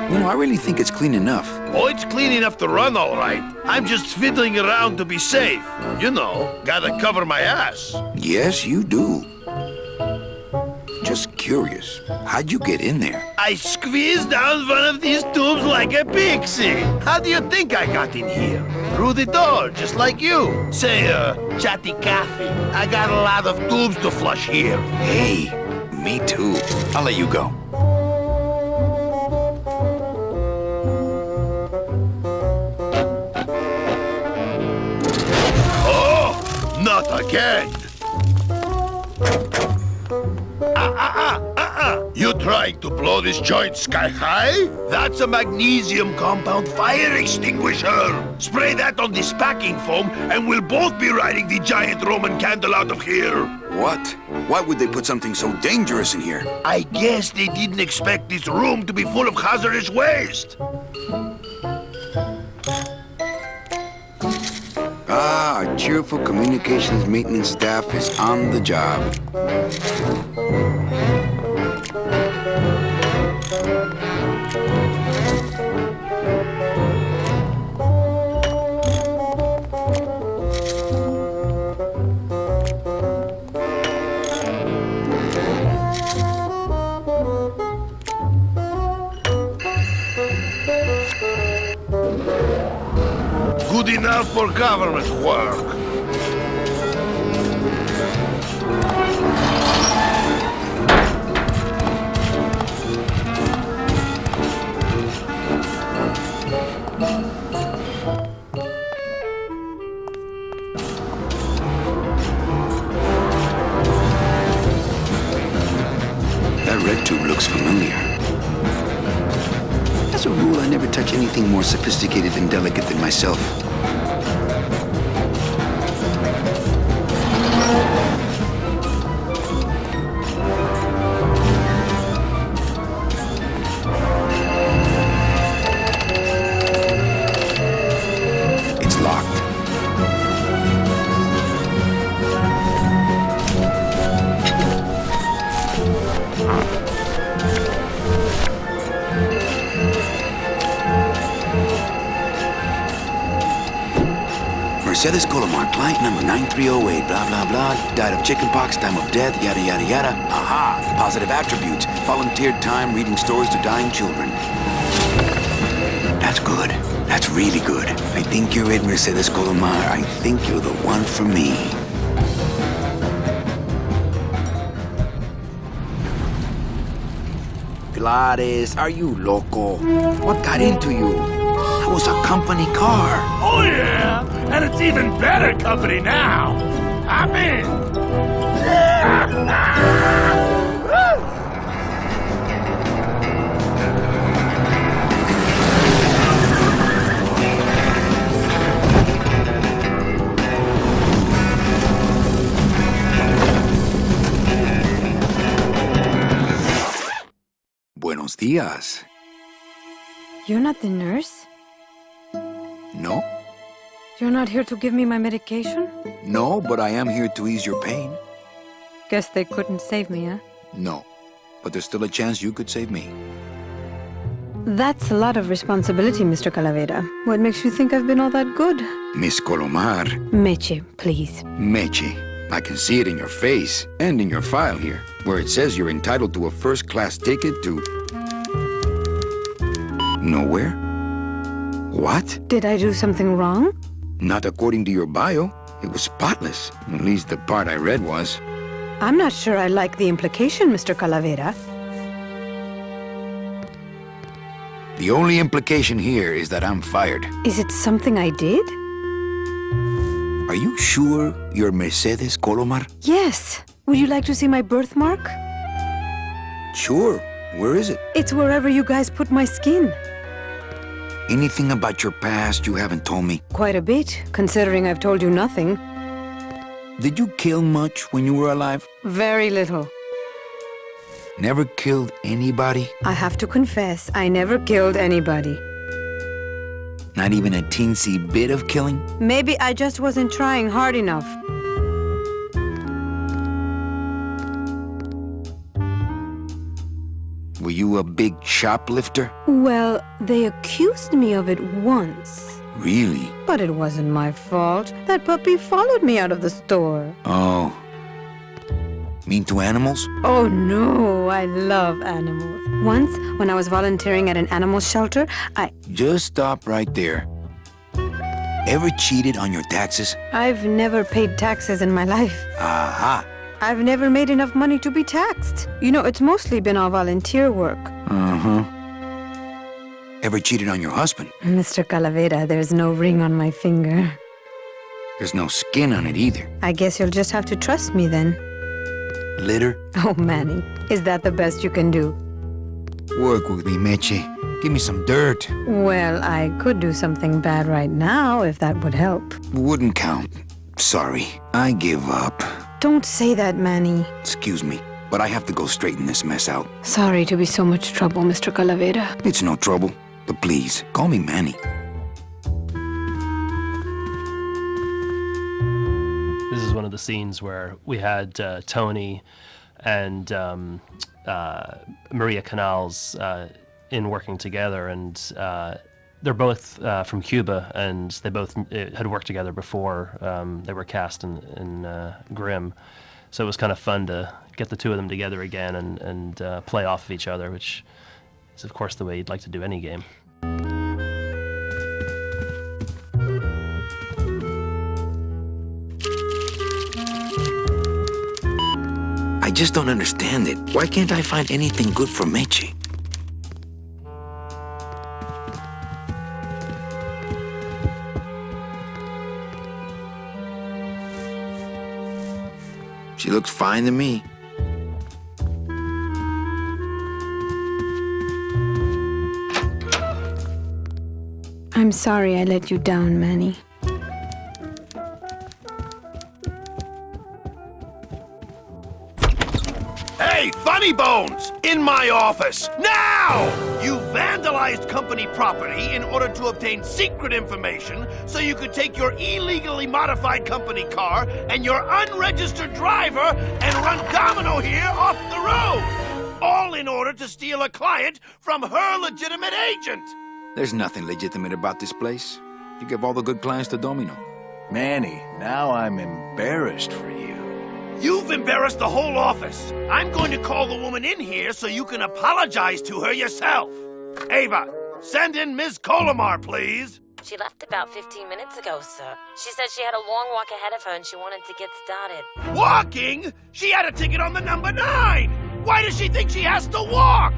You know, I really think it's clean enough. Oh, it's clean enough to run, all right. I'm just fiddling around to be safe. You know, gotta cover my ass. Yes, you do. Just curious, how'd you get in there? I squeezed down one of these tubes like a pixie. How do you think I got in here? Through the door, just like you. Say, chatty Cathy, I got a lot of tubes to flush here. Hey, me too. I'll let you go. Oh, not again. You trying to blow this joint sky high? That's a magnesium compound fire extinguisher. Spray that on this packing foam and we'll both be riding the giant Roman candle out of here. What? Why would they put something so dangerous in here? I guess they didn't expect this room to be full of hazardous waste. Our cheerful communications maintenance staff is on the job. Good enough for government work. That red tube looks familiar. As a rule, I never touch anything more sophisticated and delicate than myself. It's locked. Mercedes Colomar, client number 9308, blah, blah, blah. Died of chickenpox, time of death, yada, yada, yada. Aha! Positive attributes. Volunteered time reading stories to dying children. That's good. That's really good. I think you're it, Mercedes Colomar. I think you're the one for me. Gladys, are you loco? What got into you? That was a company car. Oh, yeah! And it's even better company now! I'm in! días. You're not the nurse? No? You're not here to give me my medication? No, but I am here to ease your pain. Guess they couldn't save me, huh? No. But there's still a chance you could save me. That's a lot of responsibility, Mr. Calavera. What makes you think I've been all that good? Miss Colomar. Meche, please. Meche. I can see it in your face and in your file here, where it says you're entitled to a first-class ticket to... nowhere? What? Did I do something wrong? Not according to your bio. It was spotless. At least the part I read was. I'm not sure I like the implication, Mr. Calavera. The only implication here is that I'm fired. Is it something I did? Are you sure you're Mercedes Colomar? Yes. Would you like to see my birthmark? Sure. Where is it? It's wherever you guys put my skin. Anything about your past you haven't told me? Quite a bit, considering I've told you nothing. Did you kill much when you were alive? Very little. Never killed anybody? I have to confess, I never killed anybody. Not even a teensy bit of killing? Maybe I just wasn't trying hard enough. Were you a big shoplifter? Well, they accused me of it once. Really? But it wasn't my fault. That puppy followed me out of the store. Oh. Mean to animals? Oh no, I love animals. Once, when I was volunteering at an animal shelter, Just stop right there. Ever cheated on your taxes? I've never paid taxes in my life. Aha. I've never made enough money to be taxed. You know, it's mostly been all volunteer work. Uh-huh. Ever cheated on your husband? Mr. Calavera, there's no ring on my finger. There's no skin on it either. I guess you'll just have to trust me then. Litter? Oh, Manny, is that the best you can do? Work with me, Meche. Give me some dirt. Well, I could do something bad right now if that would help. Wouldn't count. Sorry. I give up. Don't say that, Manny. Excuse me, but I have to go straighten this mess out. Sorry to be so much trouble, Mr. Calavera. It's no trouble. But please, call me Manny. This is one of the scenes where we had Tony and Maria Canals in working together, and they're both from Cuba, and they both had worked together before they were cast in Grimm. So it was kind of fun to get the two of them together again and play off of each other, which is, of course, the way you'd like to do any game. I just don't understand it. Why can't I find anything good for Meche? She looks fine to me. I'm sorry I let you down, Manny. Hey, Funny Bones! In my office! Now! You vandalized company property in order to obtain secret information so you could take your illegally modified company car and your unregistered driver and run domino here off the road! All in order to steal a client from her legitimate agent! There's nothing legitimate about this place. You give all the good clients to Domino. Manny, now I'm embarrassed for you. You've embarrassed the whole office. I'm going to call the woman in here so you can apologize to her yourself. Ava, send in Ms. Colomar, please. She left about 15 minutes ago, sir. She said she had a long walk ahead of her and she wanted to get started. Walking? She had a ticket on the number 9. Why does she think she has to walk?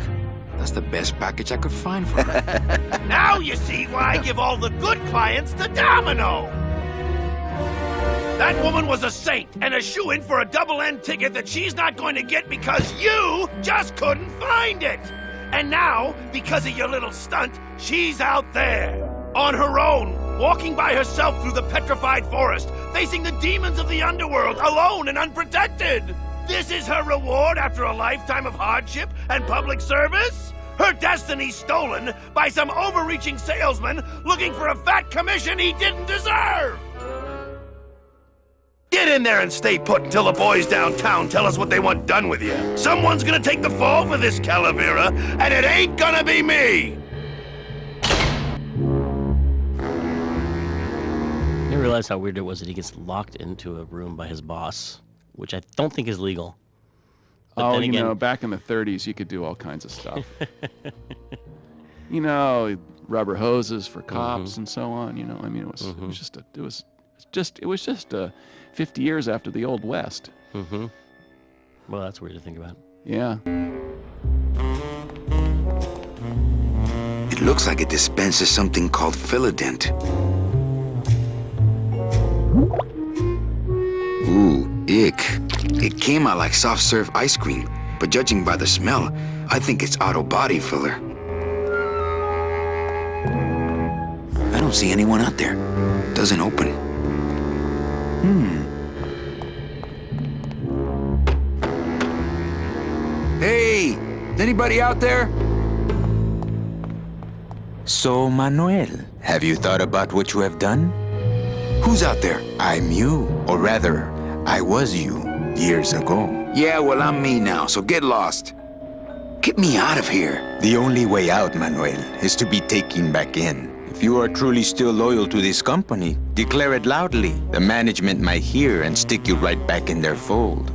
That's the best package I could find for her. Now you see why I give all the good clients to Domino. That woman was a saint and a shoo-in for a double-end ticket that she's not going to get because you just couldn't find it. And now, because of your little stunt, she's out there, on her own, walking by herself through the petrified forest, facing the demons of the underworld, alone and unprotected. This is her reward after a lifetime of hardship and public service? Her destiny's stolen by some overreaching salesman looking for a fat commission he didn't deserve! Get in there and stay put until the boys downtown tell us what they want done with you. Someone's gonna take the fall for this, Calavera, and it ain't gonna be me! I didn't realize how weird it was that he gets locked into a room by his boss, which I don't think is legal. But then again, back in the 30s, you could do all kinds of stuff. Rubber hoses for cops and so on. I mean, it was just 50 years after the Old West. Well, that's weird to think about. Yeah. It looks like it dispenses something called Philodent. Ooh, ick. It came out like soft serve ice cream, but judging by the smell, I think it's auto body filler. I don't see anyone out there. Doesn't open. Hey, is anybody out there? So, Manuel, have you thought about what you have done? Who's out there? I'm you, or rather, I was you years ago. Yeah, well, I'm me now, so get lost. Get me out of here. The only way out, Manuel, is to be taken back in. If you are truly still loyal to this company, declare it loudly. The management might hear and stick you right back in their fold.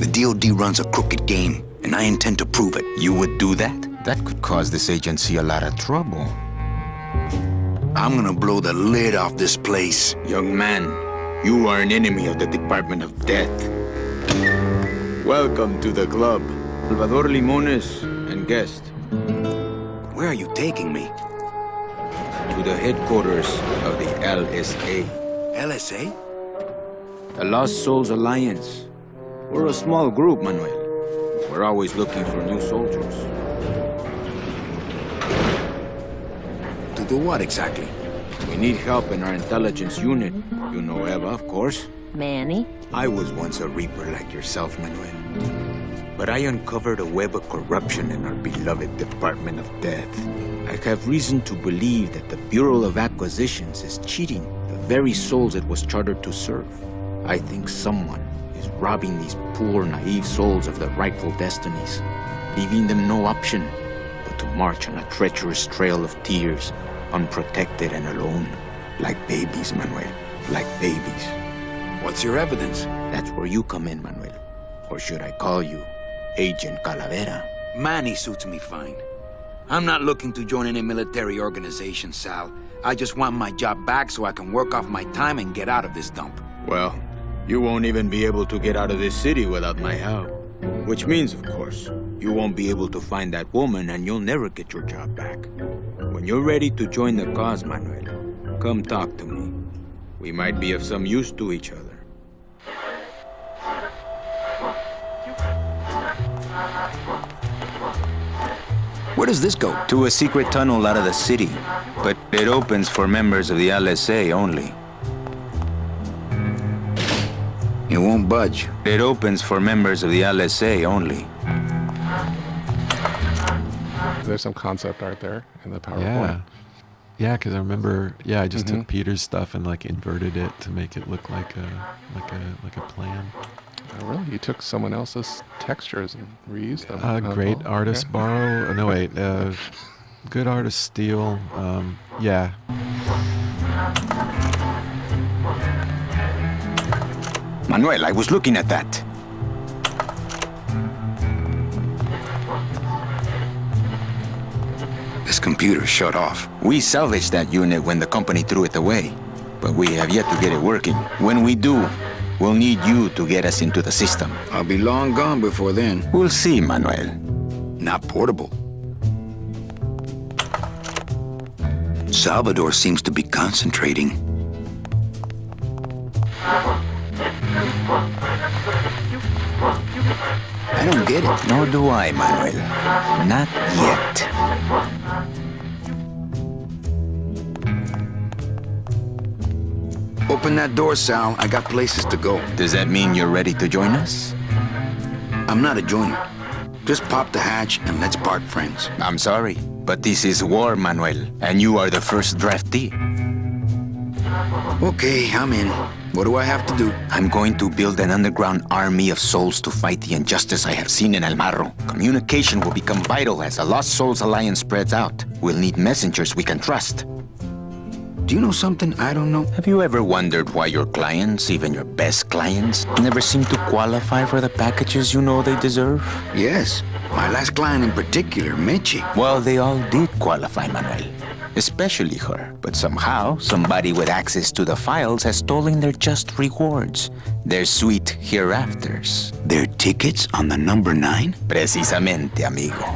The DoD runs a crooked game, and I intend to prove it. You would do that? That could cause this agency a lot of trouble. I'm gonna blow the lid off this place. Young man, you are an enemy of the Department of Death. Welcome to the club. Salvador Limones and guest. Where are you taking me? To the headquarters of the LSA. LSA? The Lost Souls Alliance. We're a small group, Manuel. We're always looking for new soldiers. To do what exactly? We need help in our intelligence unit. You know Eva, of course. Manny? I was once a Reaper like yourself, Manuel. But I uncovered a web of corruption in our beloved Department of Death. I have reason to believe that the Bureau of Acquisitions is cheating the very souls it was chartered to serve. I think someone is robbing these poor, naive souls of their rightful destinies, leaving them no option but to march on a treacherous trail of tears, unprotected and alone, like babies, Manuel, like babies. What's your evidence? That's where you come in, Manuel. Or should I call you Agent Calavera? Manny suits me fine. I'm not looking to join any military organization, Sal. I just want my job back so I can work off my time and get out of this dump. Well, you won't even be able to get out of this city without my help. Which means, of course, you won't be able to find that woman and you'll never get your job back. When you're ready to join the cause, Manuel, come talk to me. We might be of some use to each other. Where does this go? To a secret tunnel out of the city, but it opens for members of the LSA only. It won't budge. It opens for members of the LSA only. There's some concept art there in the PowerPoint. Yeah, because I remember. Yeah, I just took Peter's stuff and like inverted it to make it look like a plan. Oh, really? You took someone else's textures and reused them? Great artists borrow. No, wait. Good artists steal. Yeah. Manuel, I was looking at that. This computer shut off. We salvaged that unit when the company threw it away, but we have yet to get it working. When we do, we'll need you to get us into the system. I'll be long gone before then. We'll see, Manuel. Not portable. Salvador seems to be concentrating. I don't get it. Nor do I, Manuel. Not yet. Open that door, Sal. I got places to go. Does that mean you're ready to join us? I'm not a joiner. Just pop the hatch and let's part friends. I'm sorry, but this is war, Manuel, and you are the first draftee. Okay, I'm in. What do I have to do? I'm going to build an underground army of souls to fight the injustice I have seen in El Marro. Communication will become vital as the Lost Souls Alliance spreads out. We'll need messengers we can trust. Do you know something I don't know? Have you ever wondered why your clients, even your best clients, never seem to qualify for the packages you know they deserve? Yes. My last client in particular, Meche. Well, they all did qualify, Manuel. Especially her. But somehow, somebody with access to the files has stolen their just rewards. Their sweet hereafters. Their tickets on the number 9? Precisamente, amigo.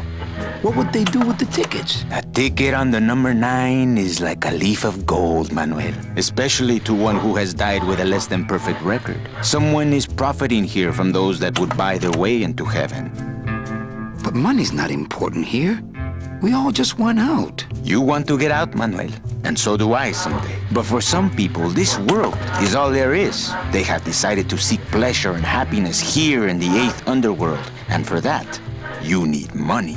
What would they do with the tickets? A ticket on the number 9 is like a leaf of gold, Manuel. Especially to one who has died with a less than perfect record. Someone is profiting here from those that would buy their way into heaven. But money's not important here. We all just want out. You want to get out, Manuel. And so do I someday. But for some people, this world is all there is. They have decided to seek pleasure and happiness here in the 8th underworld. And for that, you need money.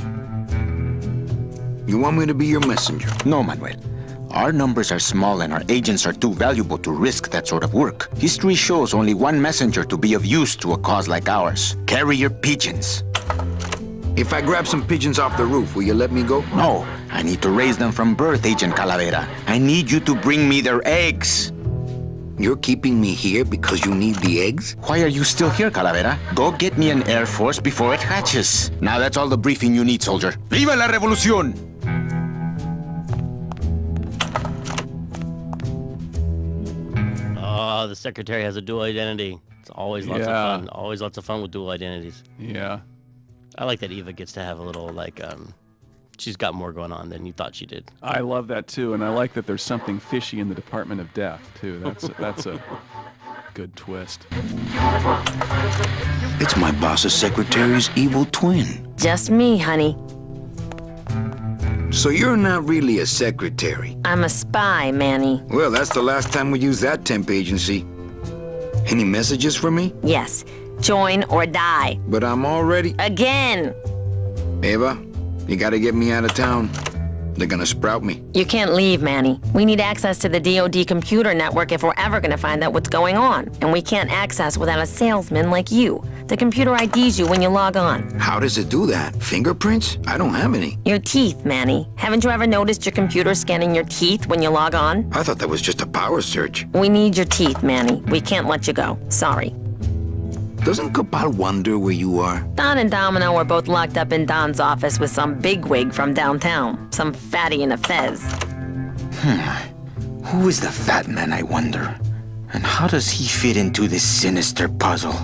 You want me to be your messenger? No, Manuel. Our numbers are small and our agents are too valuable to risk that sort of work. History shows only one messenger to be of use to a cause like ours. Carrier pigeons. If I grab some pigeons off the roof, will you let me go? No, I need to raise them from birth, Agent Calavera. I need you to bring me their eggs. You're keeping me here because you need the eggs? Why are you still here, Calavera? Go get me an Air Force before it hatches. Now that's all the briefing you need, soldier. ¡Viva la revolución! Oh, the secretary has a dual identity. It's always lots of fun. Always lots of fun with dual identities. Yeah. I like that Eva gets to have a little, like, she's got more going on than you thought she did. I love that too, and I like that there's something fishy in the Department of Death too. That's a good twist. It's my boss's secretary's evil twin. Just me, honey. So you're not really a secretary? I'm a spy, Manny. Well, that's the last time we used that temp agency. Any messages for me? Yes. Join or die. But I'm already... Again! Eva, you gotta get me out of town. They're gonna sprout me. You can't leave, Manny. We need access to the DoD computer network if we're ever gonna find out what's going on. And we can't access without a salesman like you. The computer IDs you when you log on. How does it do that? Fingerprints? I don't have any. Your teeth, Manny. Haven't you ever noticed your computer scanning your teeth when you log on? I thought that was just a power search. We need your teeth, Manny. We can't let you go. Sorry. Doesn't Cabal wonder where you are? Don and Domino were both locked up in Don's office with some bigwig from downtown. Some fatty in a fez. Who is the fat man, I wonder? And how does he fit into this sinister puzzle?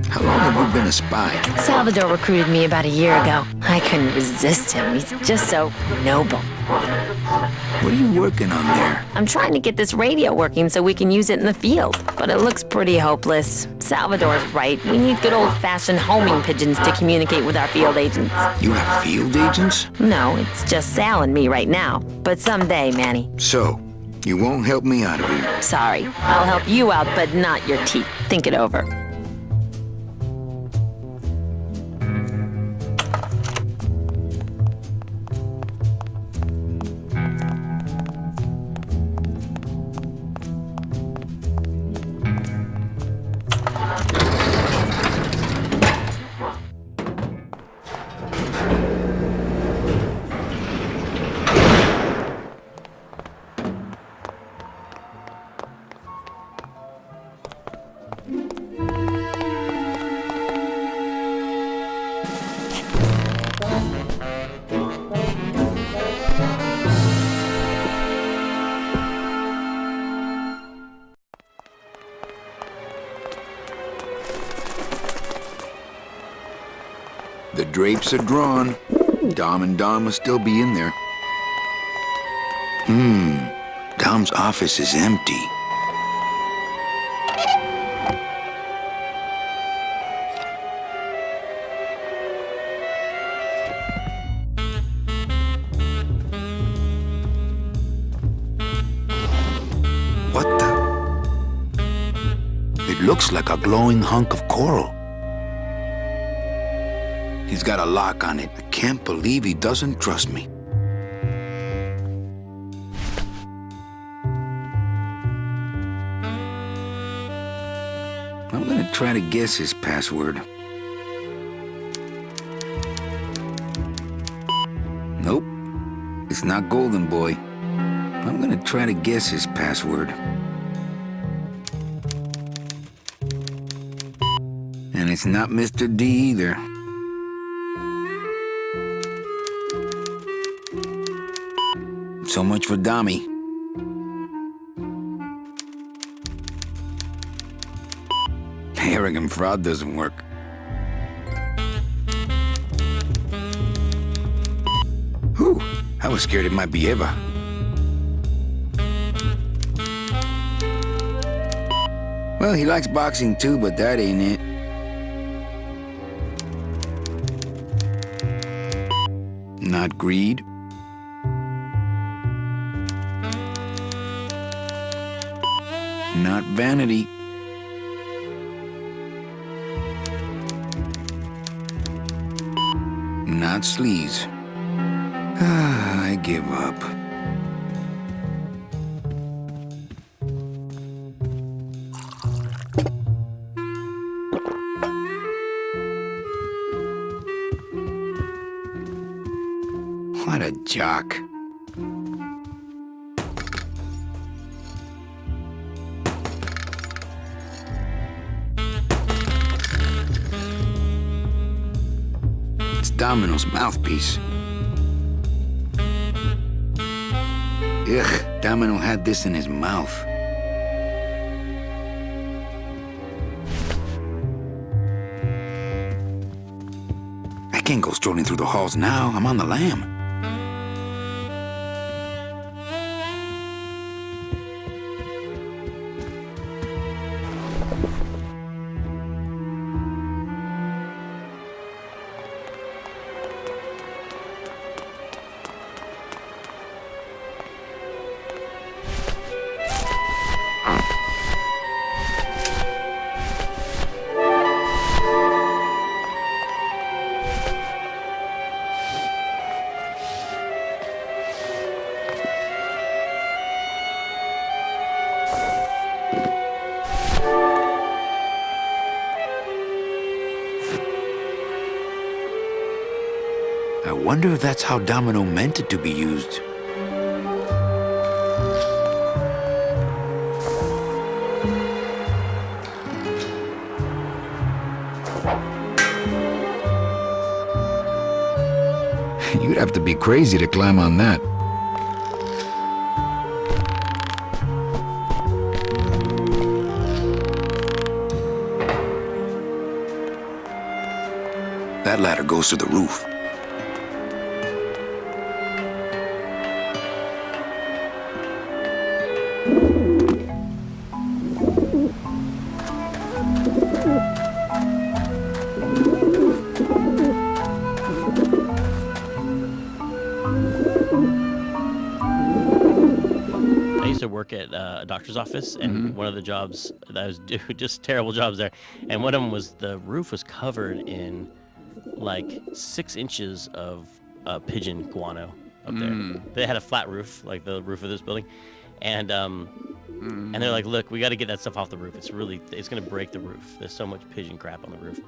How long have you been a spy? Salvador recruited me about a year ago. I couldn't resist him. He's just so noble. What are you working on there? I'm trying to get this radio working so we can use it in the field, but it looks pretty hopeless. Salvador's right. We need good old-fashioned homing pigeons to communicate with our field agents. You have field agents? No, it's just Sal and me right now. But someday, Manny. So, you won't help me out of here? Sorry. I'll help you out, but not your teeth. Think it over. The drapes are drawn. Dom and Don must still be in there. Dom's office is empty. What the? It looks like a glowing hunk of coral. He's got a lock on it. I can't believe he doesn't trust me. I'm gonna try to guess his password. Nope. It's not Golden Boy. I'm gonna try to guess his password. And it's not Mr. D either. So much for Dami. Arrogant fraud doesn't work. Whew, I was scared it might be Eva. Well, he likes boxing too, but that ain't it. Not greed. Not vanity. Not sleaze. I give up. What a jock. It's Domino's mouthpiece. Ugh, Domino had this in his mouth. I can't go strolling through the halls now. I'm on the lam. I wonder if that's how Domino meant it to be used. You'd have to be crazy to climb on that. That ladder goes to the roof. Work at a doctor's office, and one of the jobs that I was doing, just terrible jobs there, and one of them was the roof was covered in like 6 inches of pigeon guano up there. They had a flat roof, like the roof of this building, and they're like, look, we got to get that stuff off the roof. It's gonna break the roof. There's so much pigeon crap on the roof.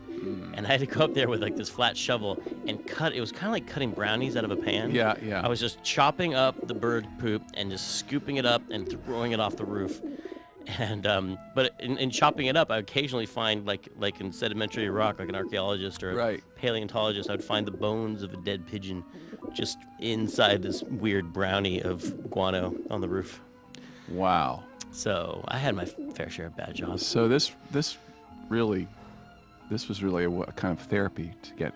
And I had to go up there with like this flat shovel and cut. It was kind of like cutting brownies out of a pan. Yeah. I was just chopping up the bird poop and just scooping it up and throwing it off the roof. And but in chopping it up, I occasionally find like in sedimentary rock, like an archaeologist or a paleontologist, I would find the bones of a dead pigeon just inside this weird brownie of guano on the roof. Wow. So I had my fair share of bad jobs. So this was really a kind of therapy to get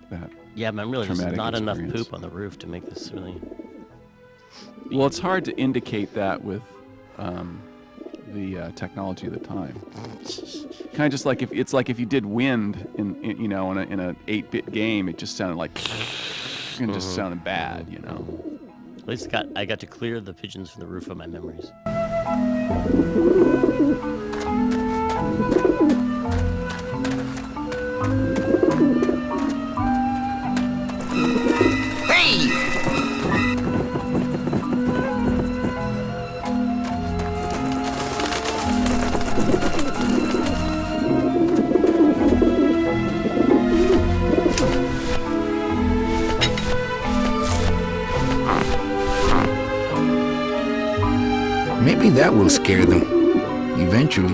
that. Yeah, man, really, there's not enough experience. poop on the roof to make this really. Well, it's hard to indicate that with the technology of the time. Kind of just like if you did wind in a 8-bit game, it just sounded like and just sounded bad, you know. At least I got to clear the pigeons from the roof of my memories. That will scare them. Eventually.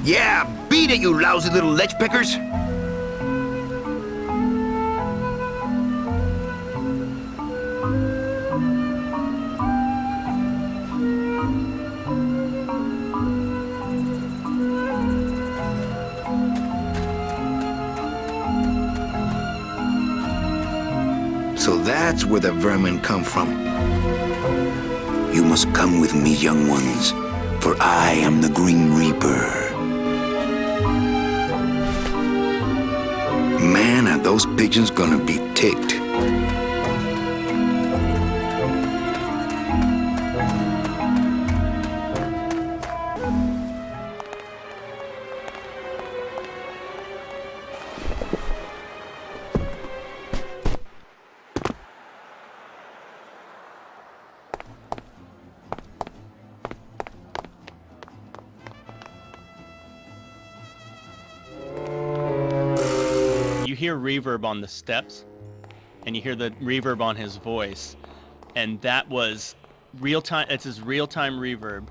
Yeah, beat it, you lousy little lech pickers! So that's where the vermin come from. You must come with me, young ones, for I am the Green Reaper. Man, are those pigeons gonna be ticked. You hear reverb on the steps, and you hear the reverb on his voice, and that was real time. It's his real time reverb.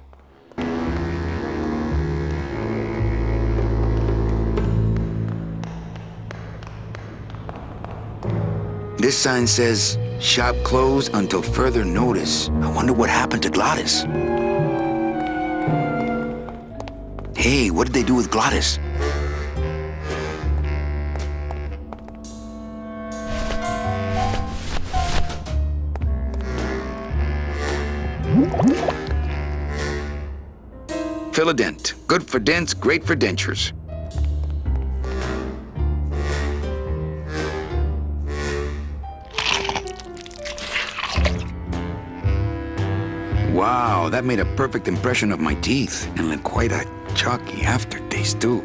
This sign says, shop closed until further notice. I wonder what happened to Glottis. Hey, what did they do with Glottis? Fill a dent. Good for dents, great for dentures. Wow, that made a perfect impression of my teeth, and left quite a chalky aftertaste, too.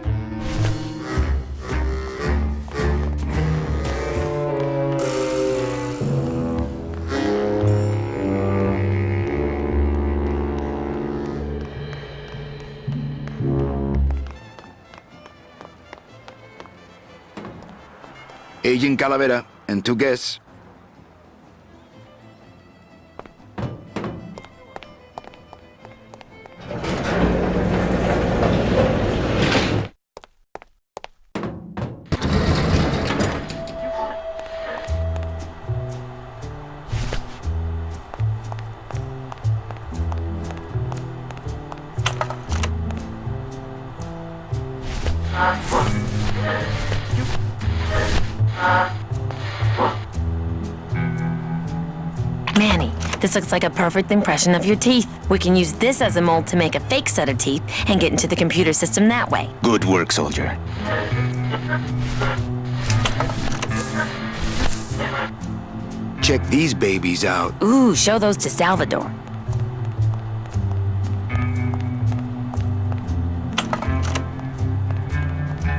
Agent Calavera and 2 guests. Manny, this looks like a perfect impression of your teeth. We can use this as a mold to make a fake set of teeth and get into the computer system that way. Good work, soldier. Check these babies out. Ooh, show those to Salvador.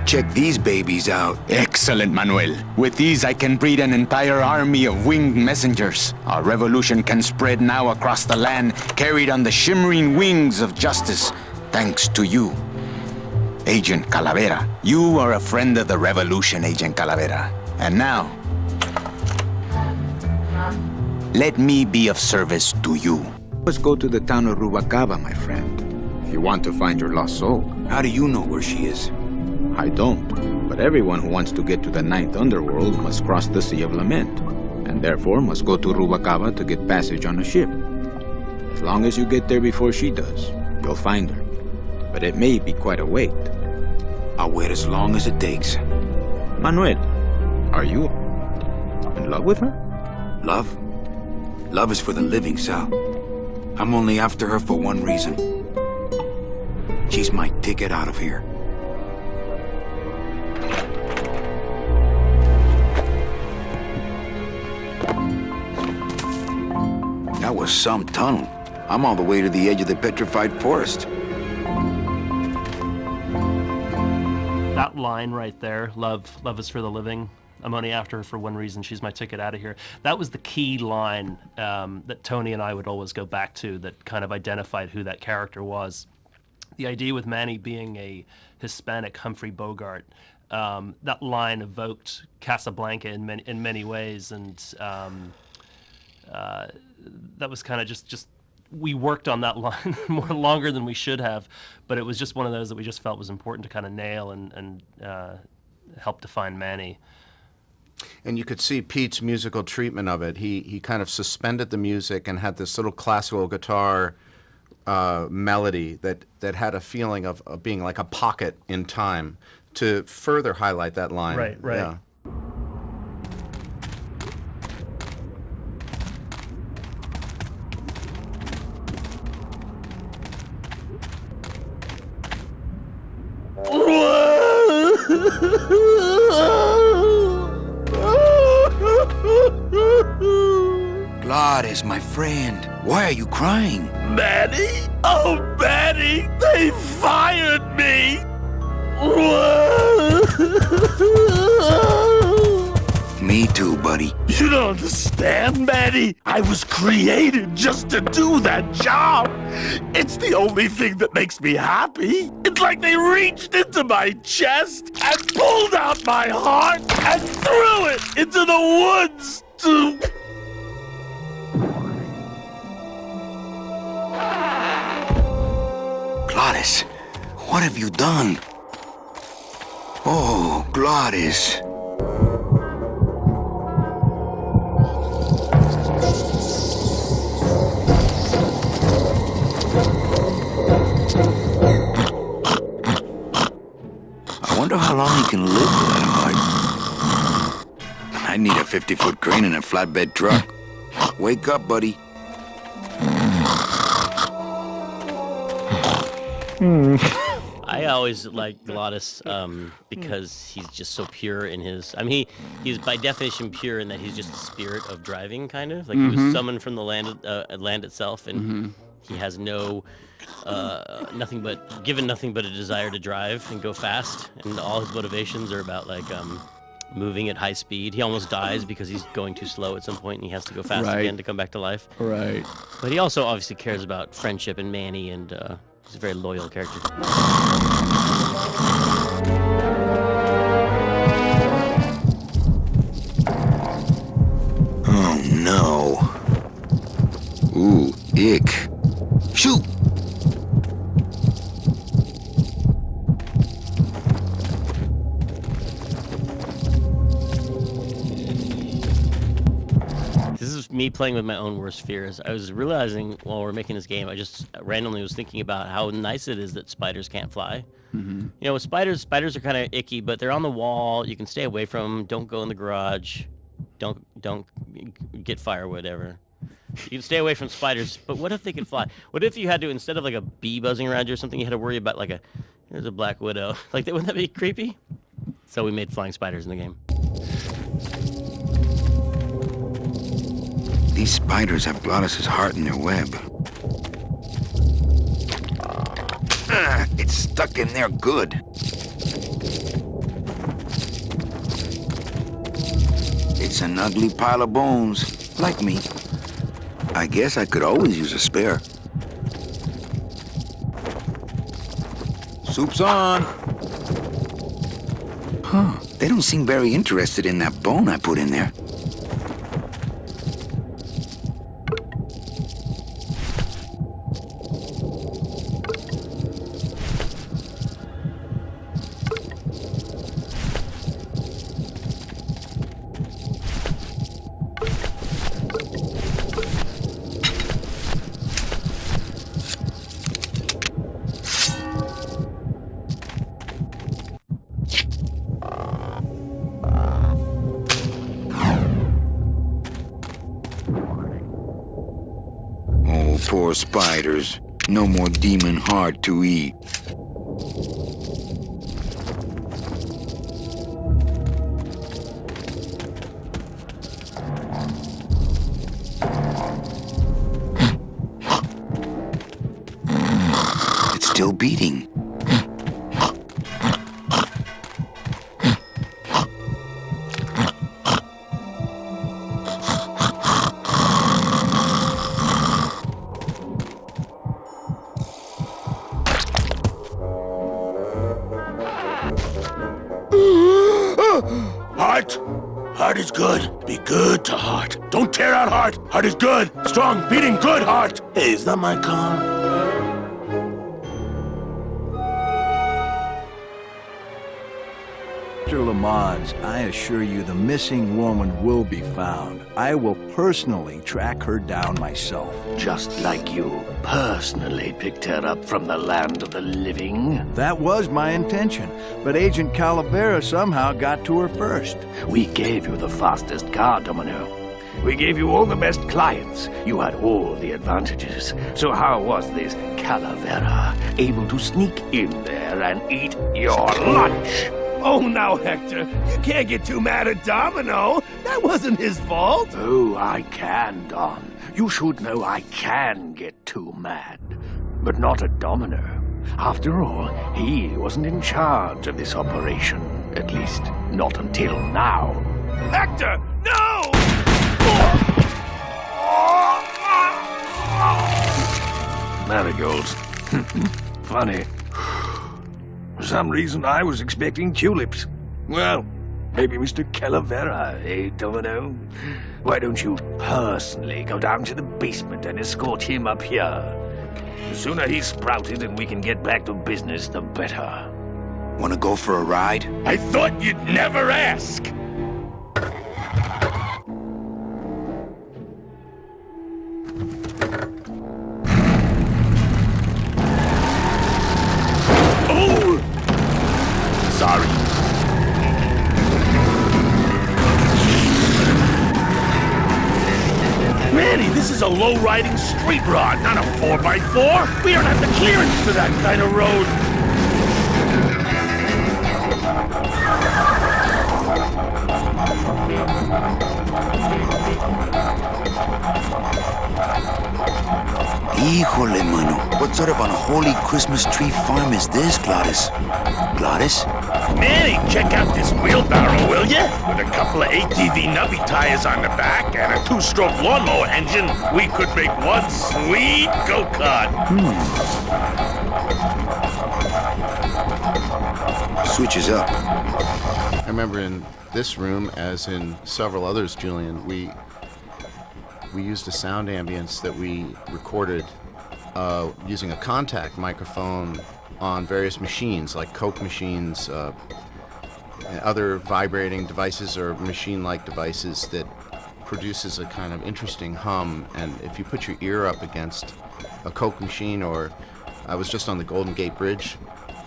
Check these babies out. Excellent, Manuel. With these, I can breed an entire army of winged messengers. Our revolution can spread now across the land, carried on the shimmering wings of justice, thanks to you, Agent Calavera. You are a friend of the revolution, Agent Calavera. And now, let me be of service to you. Let's go to the town of Rubalcaba, my friend, if you want to find your lost soul. How do you know where she is? I don't, but everyone who wants to get to the Ninth Underworld must cross the Sea of Lament, and therefore must go to Rubalcaba to get passage on a ship. As long as you get there before she does, you'll find her. But it may be quite a wait. I'll wait as long as it takes. Manuel, are you in love with her? Love? Love is for the living, Sal. I'm only after her for one reason. She's my ticket out of here. That was some tunnel. I'm all the way to the edge of the petrified forest. That line right there, love is for the living. I'm only after her for one reason, she's my ticket out of here. That was the key line that Tony and I would always go back to that kind of identified who that character was. The idea with Manny being a Hispanic Humphrey Bogart, that line evoked Casablanca in many ways, and that was kind of just we worked on that line more longer than we should have, but it was just one of those that we just felt was important to kind of nail and help define Manny. And you could see Pete's musical treatment of it. He kind of suspended the music and had this little classical guitar melody that had a feeling of being like a pocket in time to further highlight that line. Right. Yeah. Gladys, my friend, why are you crying? Manny? Oh, Manny, they fired me! Me too, buddy. You don't understand, Manny. I was created just to do that job. It's the only thing that makes me happy. It's like they reached into my chest and pulled out my heart and threw it into the woods to... Gladys, what have you done? Oh, Gladys. I wonder how long he can live with that heart. I need a 50-foot crane and a flatbed truck. Wake up, buddy. I always liked Glottis because he's just so pure in his... I mean, he's by definition pure in that he's just the spirit of driving, kind of. Like, he was summoned from the land itself, and he has no... nothing but a desire to drive and go fast, and all his motivations are about, like, moving at high speed. He almost dies because he's going too slow at some point, and he has to go fast again to come back to life. Right. But he also obviously cares about friendship and Manny, and he's a very loyal character. Oh, no. Ooh, ick. Shoot! This is me playing with my own worst fears. I was realizing while we're making this game, I just randomly was thinking about how nice it is that spiders can't fly. You know, with spiders are kind of icky, but they're on the wall. You can stay away from them. Don't go in the garage. Don't get firewood ever. You can stay away from spiders, but what if they could fly? What if you had to, instead of like a bee buzzing around you or something, you had to worry about like there's a black widow. Like, wouldn't that be creepy? So we made flying spiders in the game. These spiders have Glottis' heart in their web. It's stuck in there good. It's an ugly pile of bones, like me. I guess I could always use a spare. Soup's on. Huh, they don't seem very interested in that bone I put in there. Poor spiders. No more demon heart to eat. still beating. Heart. Heart is good. Be good to Heart. Don't tear out Heart. Heart is good. Strong, beating good, Heart. Hey, is that my car? Mr. Lamont, I assure you the missing woman will be found. I will personally track her down myself. Just like you personally picked her up from the land of the living. That was my intention, but Agent Calavera somehow got to her first. We gave you the fastest car, Domino. We gave you all the best clients. You had all the advantages. So how was this Calavera able to sneak in there and eat your lunch? Oh, now, Hector, you can't get too mad at Domino. That wasn't his fault. Oh, I can, Don. You should know I can get too mad. But not at Domino. After all, he wasn't in charge of this operation. At least, not until now. Hector, no! Marigolds. Funny. For some reason, I was expecting tulips. Well, maybe Mr. Calavera, eh, Domino? Why don't you personally go down to the basement and escort him up here? The sooner he's sprouted and we can get back to business, the better. Wanna go for a ride? I thought you'd never ask! Sorry. Manny, this is a low-riding street rod, not a 4x4. We don't have the clearance for that kind of road. Híjole, mano. What sort of unholy Christmas tree farm is this, Gladys? Gladys? Manny, check out this wheelbarrow, will ya? With a couple of ATV nubby tires on the back and a two-stroke lawnmower engine, we could make one sweet go-kart. Switches up. I remember in this room, as in several others, Julian, we used a sound ambience that we recorded using a contact microphone on various machines, like Coke machines, and other vibrating devices or machine-like devices that produces a kind of interesting hum. And if you put your ear up against a Coke machine, or I was just on the Golden Gate Bridge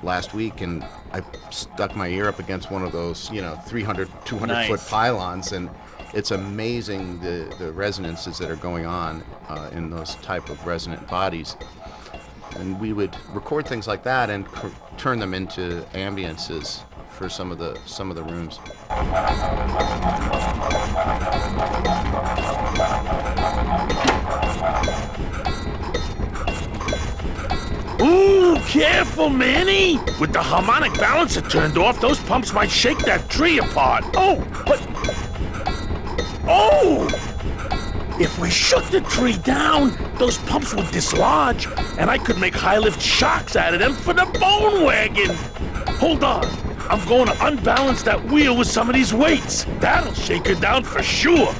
last week and I stuck my ear up against one of those, 300, 200 foot pylons, and it's amazing the resonances that are going on in those type of resonant bodies. And we would record things like that and turn them into ambiences for some of the rooms. Ooh, careful, Manny! With the harmonic balancer turned off, those pumps might shake that tree apart. Oh, but... Oh! If we shook the tree down, those pumps would dislodge, and I could make high-lift shocks out of them for the bone wagon. Hold on. I'm going to unbalance that wheel with some of these weights. That'll shake her down for sure.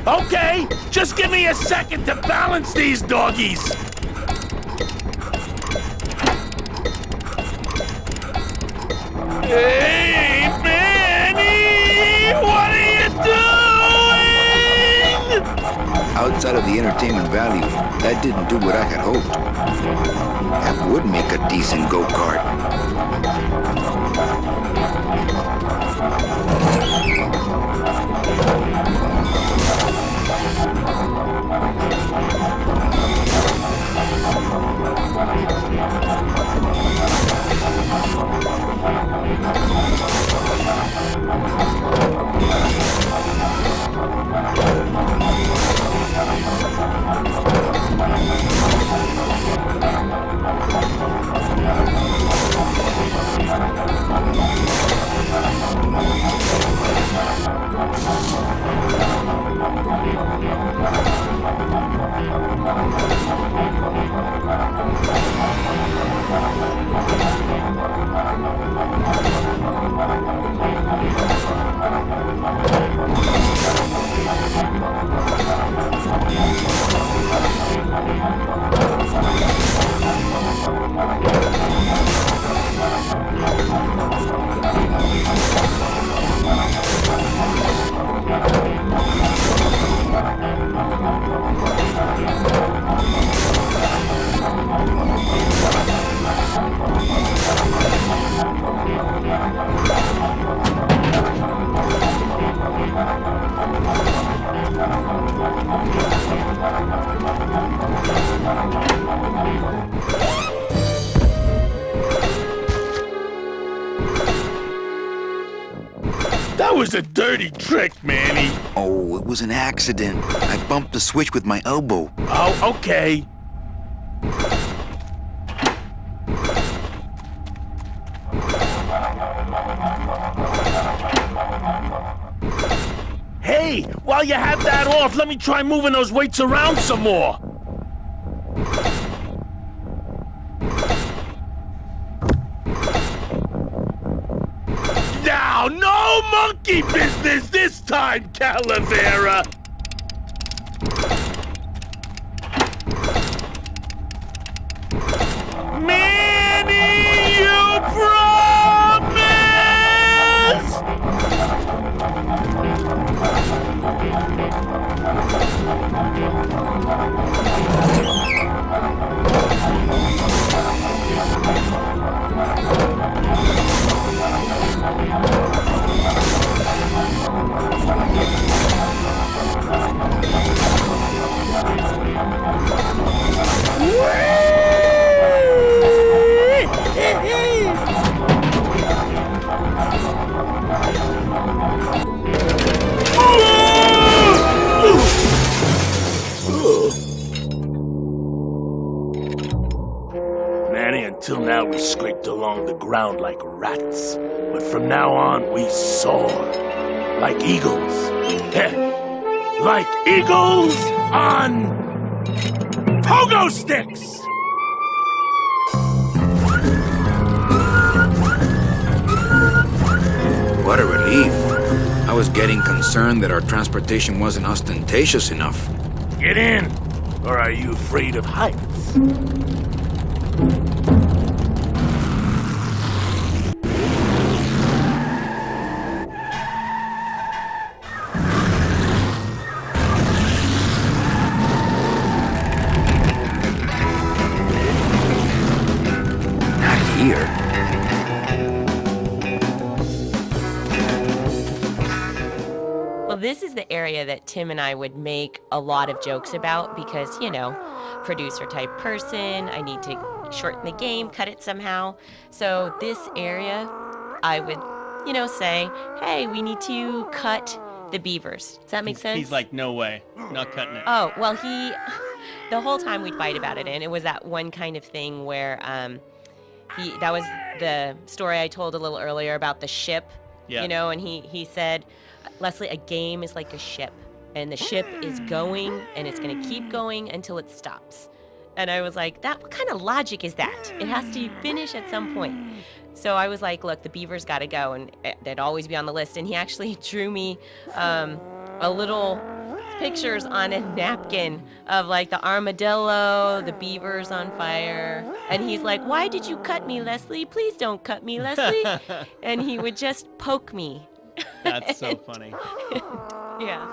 Okay, just give me a second to balance these doggies. Hey, Manny! What are you doing? Outside of the entertainment value, that didn't do what I had hoped. That would make a decent go-kart. was a dirty trick, Manny. Oh, it was an accident. I bumped the switch with my elbow. Oh, okay. Hey, while you have that off, let me try moving those weights around some more. Now, no monkey business this time, Calavera! Manny, you promise! Manny, until now we scraped along the ground like rats. But from now on, we soar. Like eagles. Like eagles on pogo sticks! What a relief. I was getting concerned that our transportation wasn't ostentatious enough. Get in! Or are you afraid of heights? Here. Well, this is the area that Tim and I would make a lot of jokes about because, you know, producer type person, I need to shorten the game, cut it somehow. So this area, I would, you know, say, hey, we need to cut the beavers. Does that make sense? He's like, no way, not cutting it. Oh, well, the whole time we'd fight about it, and it was that one kind of thing where, that was the story I told a little earlier about the ship, Yeah. you know, and he said, Leslie, a game is like a ship, and the ship is going, and it's going to keep going until it stops. And I was like, what kind of logic is that? It has to finish at some point. So I was like, look, the beavers got to go, and they'd always be on the list. And he actually drew me a little pictures on a napkin of like the armadillo, the beavers on fire. And he's like, why did you cut me, Leslie? Please don't cut me, Leslie. And he would just poke me. That's so funny. Yeah.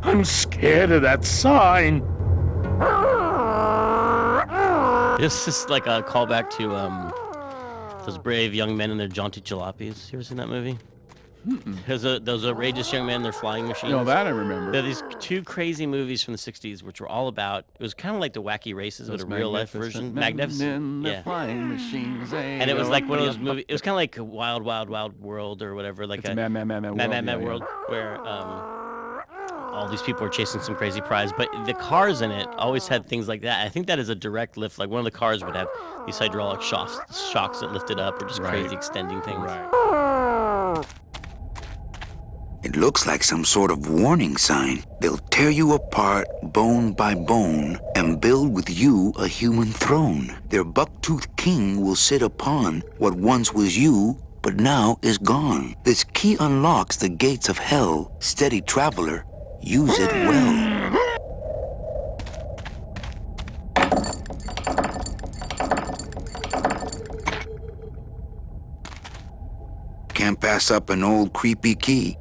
I'm scared of that sign. This is like a callback to those brave young men and their jaunty jalopies. You ever seen that movie? Those outrageous young men, they're flying machines. No, that I remember. They're these two crazy movies from the 60s, which were all about, it was kind of like the Wacky Races, but a real-life version. Magnificent. Yeah. Flying machines. And it was like one of those movies, it was kind of like Wild, Wild, Wild World or whatever. Like it's a Mad World, where all these people were chasing some crazy prize, but the cars in it always had things like that. I think that is a direct lift. Like one of the cars would have these hydraulic shocks that lifted up, or just crazy extending things. Right. It looks like some sort of warning sign. They'll tear you apart bone by bone and build with you a human throne. Their buck-toothed king will sit upon what once was you, but now is gone. This key unlocks the gates of hell. Steady traveler, use it well. Can't pass up an old creepy key.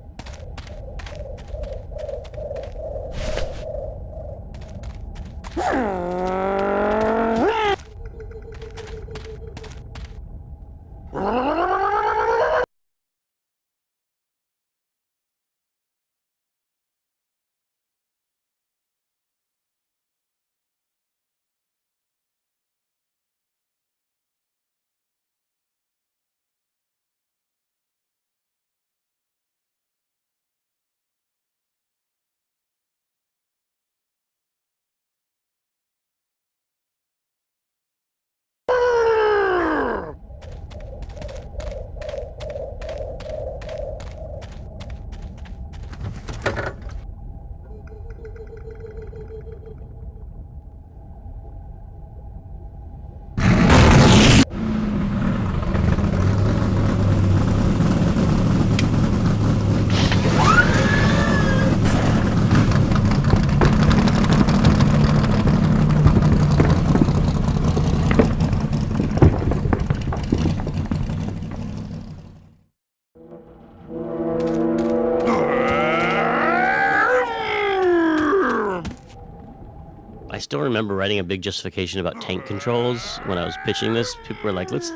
I still remember writing a big justification about tank controls when I was pitching this. People were like, let's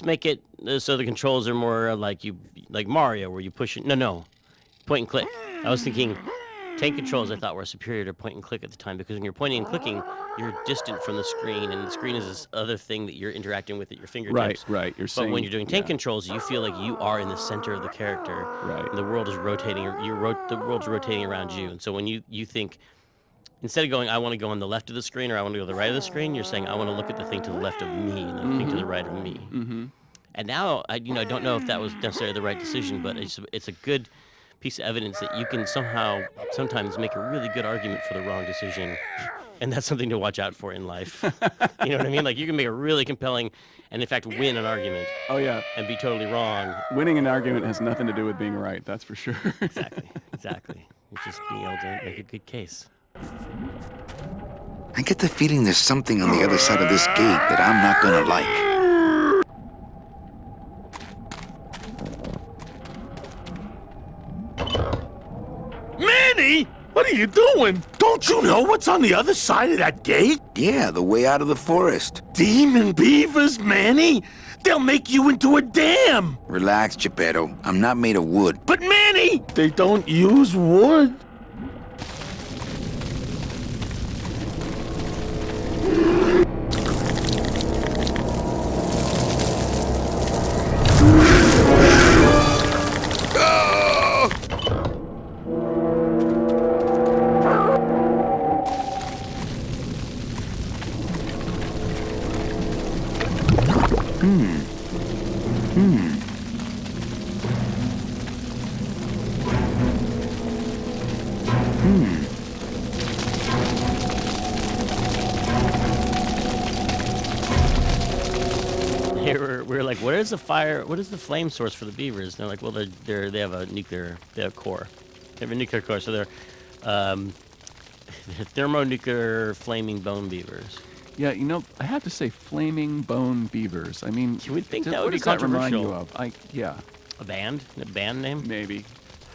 make it so the controls are more like Mario, where you push it. No, point and click. I was thinking tank controls I thought were superior to point and click at the time, because when you're pointing and clicking, you're distant from the screen, and the screen is this other thing that you're interacting with at your fingertips. Right. But when you're doing tank controls, you feel like you are in the center of the character. Right. And the world is rotating. The world's rotating around you, and so when you think, instead of going, I want to go on the left of the screen or I want to go to the right of the screen, you're saying, I want to look at the thing to the left of me and the thing to the right of me. Mm-hmm. And now, I don't know if that was necessarily the right decision, but it's a good piece of evidence that you can sometimes make a really good argument for the wrong decision. And that's something to watch out for in life. You know what I mean? Like, you can make a really compelling and, in fact, win an argument. Oh, yeah. And be totally wrong. Winning an argument has nothing to do with being right, that's for sure. Exactly. It's just being able to make a good case. I get the feeling there's something on the other side of this gate that I'm not gonna like. Manny! What are you doing? Don't you know what's on the other side of that gate? Yeah, the way out of the forest. Demon beavers, Manny! They'll make you into a dam! Relax, Geppetto. I'm not made of wood. But Manny! They don't use wood. We're like, what is the flame source for the beavers? And they're like, well, they have a core. They have a nuclear core, so they're thermonuclear flaming bone beavers. Yeah, I have to say, flaming bone beavers. I mean, you would think that would be controversial. What does that remind you of? A band name? Maybe,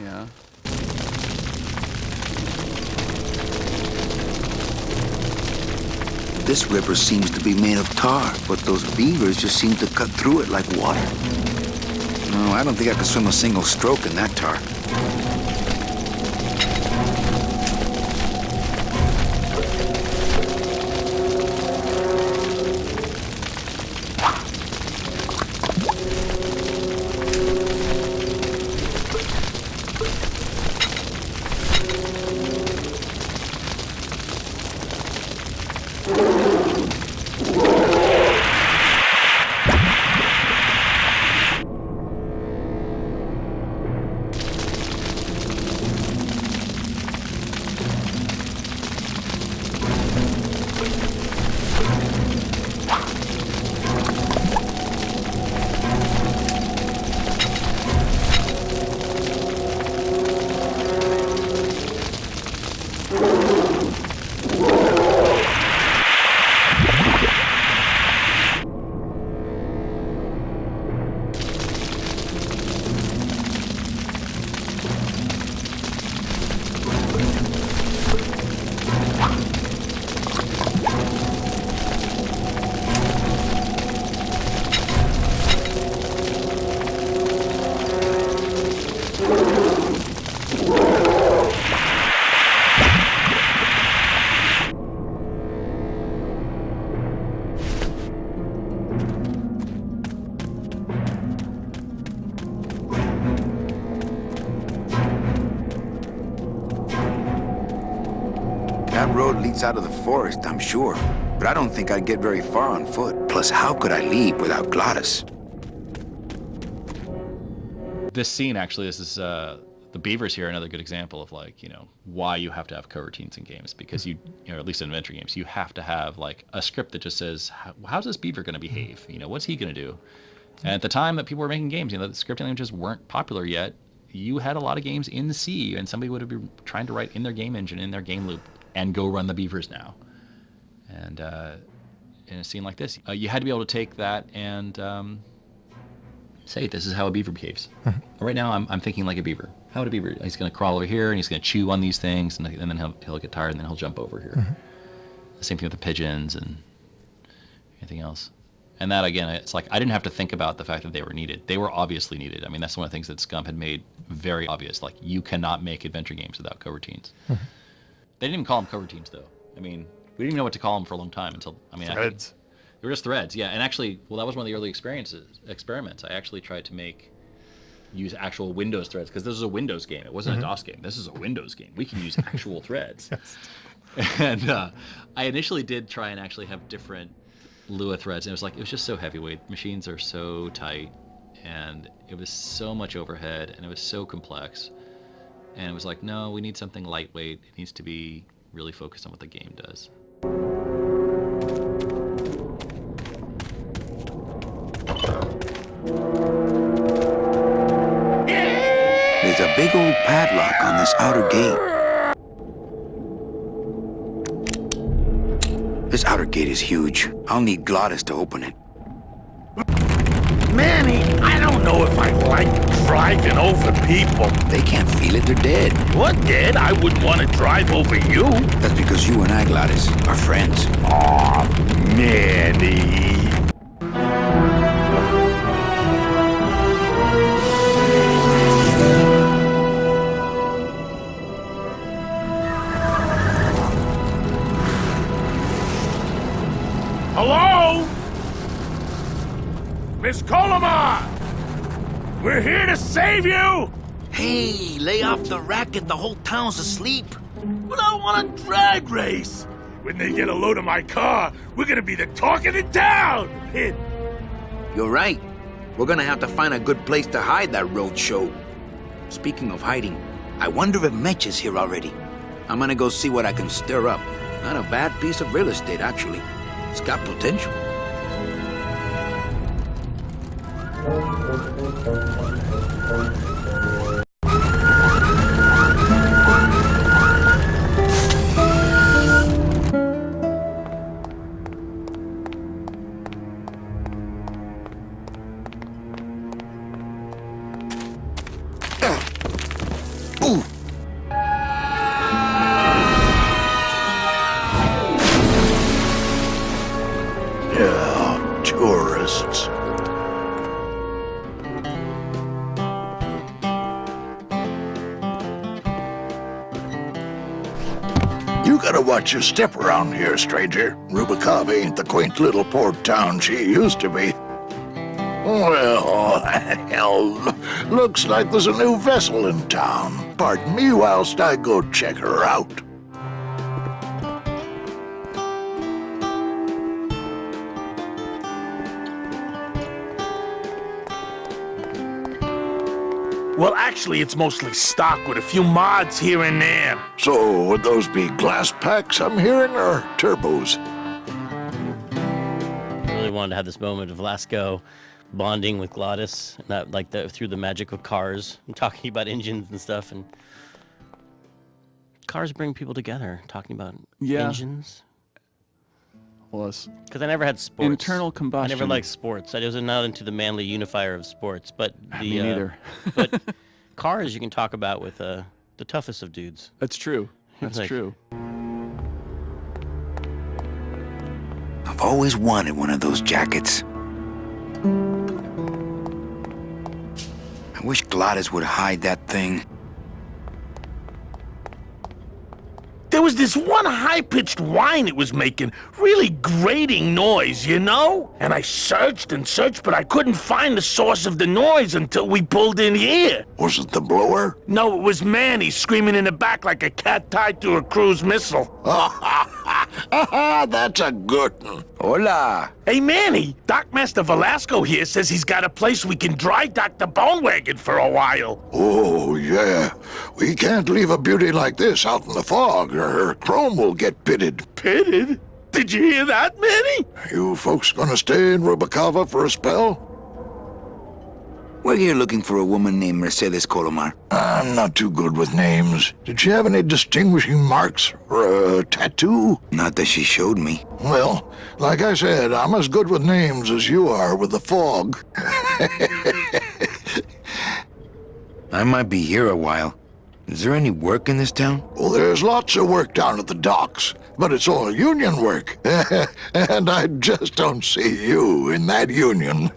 yeah. This river seems to be made of tar, but those beavers just seem to cut through it like water. No, I don't think I could swim a single stroke in that tar. That road leads out of the forest, I'm sure. But I don't think I'd get very far on foot. Plus, how could I leave without Glottis? This scene, actually, this is the beavers here, another good example of, like, you know, why you have to have coroutines in games. Because you know, at least in adventure games, you have to have, like, a script that just says, how's this beaver going to behave? You know, what's he going to do? And at the time that people were making games, you know, the scripting languages weren't popular yet. You had a lot of games in C, and somebody would have been trying to write in their game engine, in their game loop, and go run the beavers now. And in a scene like this, you had to be able to take that and say, this is how a beaver behaves. Right now, I'm thinking like a beaver. How would a beaver? He's going to crawl over here, and he's going to chew on these things, and then he'll get tired, and then he'll jump over here. The same thing with the pigeons and anything else. And that, again, it's like I didn't have to think about the fact that they were needed. They were obviously needed. I mean, that's one of the things that Scum had made very obvious. Like, you cannot make adventure games without coroutines. They didn't even call them coroutines, though. I mean, we didn't even know what to call them for a long time until, I mean, threads. They were just threads, yeah. And actually, well, that was one of the early experiments. I actually tried to use actual Windows threads, because this is a Windows game. It wasn't a DOS game. This is a Windows game. We can use actual threads. And I initially did try and actually have different Lua threads, and it was just so heavyweight. Machines are so tight, and it was so much overhead, and it was so complex. And it was like, no, we need something lightweight. It needs to be really focused on what the game does. There's a big old padlock on this outer gate. This outer gate is huge. I'll need Glottis to open it. Manny, I don't know if I like driving over people. They can't feel it, they're dead. What dead? I wouldn't want to drive over you. That's because you and I, Glottis, are friends. Aw, Manny. Hello? Miss Colomar! We're here to save you! Hey, lay off the racket. The whole town's asleep. But I want a drag race. When they get a load of my car, we're gonna be the talk of the town! You're right. We're gonna have to find a good place to hide that road show. Speaking of hiding, I wonder if Mitch is here already. I'm gonna go see what I can stir up. Not a bad piece of real estate, actually. It's got potential. guests. You gotta watch your step around here, stranger. Rubicava ain't the quaint little port town she used to be. Well, hell, looks like there's a new vessel in town. Pardon me whilst I go check her out. Well, actually, it's mostly stock with a few mods here and there. So, would those be glass packs I'm hearing, or turbos? I really wanted to have this moment of Lasco bonding with Glottis, not like through the magic of cars and talking about engines and stuff. And cars bring people together, talking about engines. Well, because I never had sports. Internal combustion. I never liked sports. I was not into the manly unifier of sports. But Me neither. But cars you can talk about with the toughest of dudes. That's true. That's true. I've always wanted one of those jackets. I wish Glottis would hide that thing. There was this one high-pitched whine it was making, really grating noise, you know? And I searched and searched, but I couldn't find the source of the noise until we pulled in here. Was it the blower? No, it was Manny screaming in the back like a cat tied to a cruise missile. That's a good one. Hola. Hey, Manny, Dockmaster Velasco here says he's got a place we can dry dock the bone wagon for a while. Oh, yeah. We can't leave a beauty like this out in the fog, or her chrome will get pitted. Pitted? Did you hear that, Manny? You folks gonna stay in Rubicava for a spell? We're here looking for a woman named Mercedes Colomar. I'm not too good with names. Did she have any distinguishing marks or a tattoo? Not that she showed me. Well, like I said, I'm as good with names as you are with the fog. I might be here a while. Is there any work in this town? Well, there's lots of work down at the docks, but it's all union work. And I just don't see you in that union.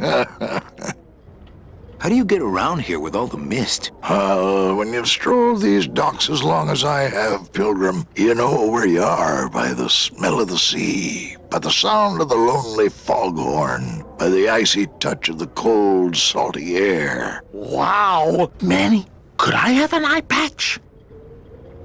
How do you get around here with all the mist? When you've strolled these docks as long as I have, Pilgrim, you know where you are by the smell of the sea, by the sound of the lonely foghorn, by the icy touch of the cold, salty air. Wow! Manny, could I have an eye patch?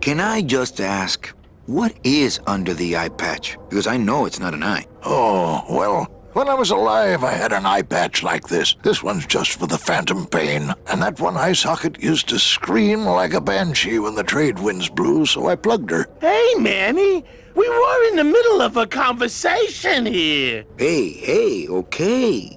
Can I just ask, what is under the eye patch? Because I know it's not an eye. Oh, well, when I was alive, I had an eye patch like this. This one's just for the phantom pain. And that one eye socket used to scream like a banshee when the trade winds blew, so I plugged her. Hey, Manny, we were in the middle of a conversation here. Hey, okay.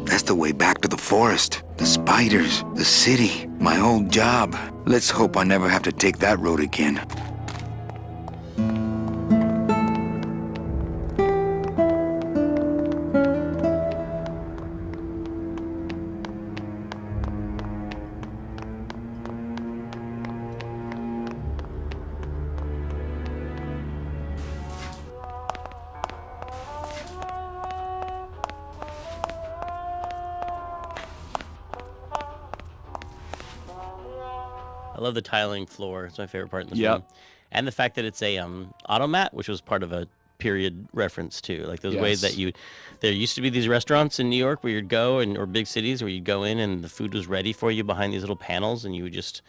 That's the way back to the forest. The spiders, the city, my old job. Let's hope I never have to take that road again. I love the tiling floor. It's my favorite part in the film. And the fact that it's a automat, which was part of a period reference too. Like those ways that there used to be these restaurants in New York where you'd go, or big cities where you'd go in and the food was ready for you behind these little panels, and you would just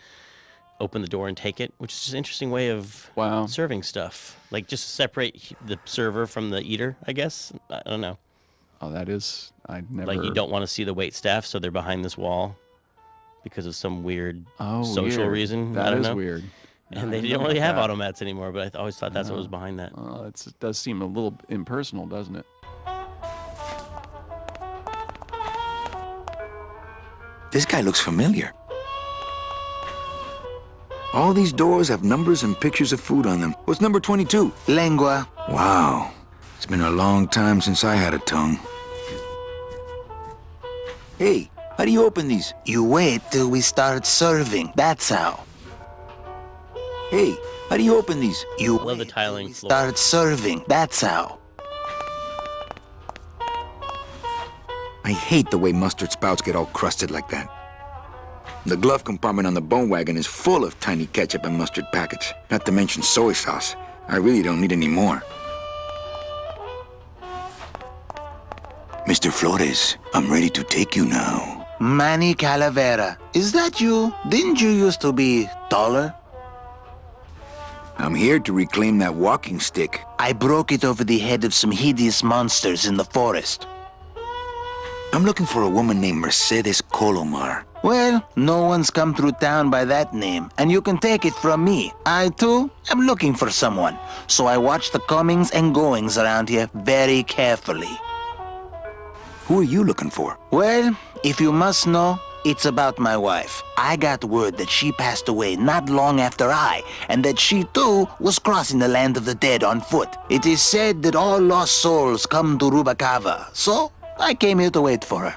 open the door and take it, which is just an interesting way of serving stuff. Like just separate the server from the eater, I guess. I don't know. Oh, that is, I never. Like you don't want to see the wait staff, so they're behind this wall because of some weird social reason. That I don't is know. weird. And they don't really have automats anymore, but I always thought that's what was behind that. It does seem a little impersonal, doesn't it? This guy looks familiar. All these doors have numbers and pictures of food on them. What's number 22? Lengua. Wow. It's been a long time since I had a tongue. Hey, How do you open these? You wait till we start serving. That's how. Hey, how do you open these? You I love the tiling floor. start serving. That's how. I hate the way mustard spouts get all crusted like that. The glove compartment on the bone wagon is full of tiny ketchup and mustard packets, not to mention soy sauce. I really don't need any more. Mr. Flores, I'm ready to take you now. Manny Calavera, is that you? Didn't you used to be taller? I'm here to reclaim that walking stick. I broke it over the head of some hideous monsters in the forest. I'm looking for a woman named Mercedes Colomar. Well, no one's come through town by that name, and you can take it from me. I, too, am looking for someone, so I watch the comings and goings around here very carefully. Who are you looking for? Well, if you must know, it's about my wife. I got word that she passed away not long after I, and that she, too, was crossing the land of the dead on foot. It is said that all lost souls come to Rubacava, so I came here to wait for her.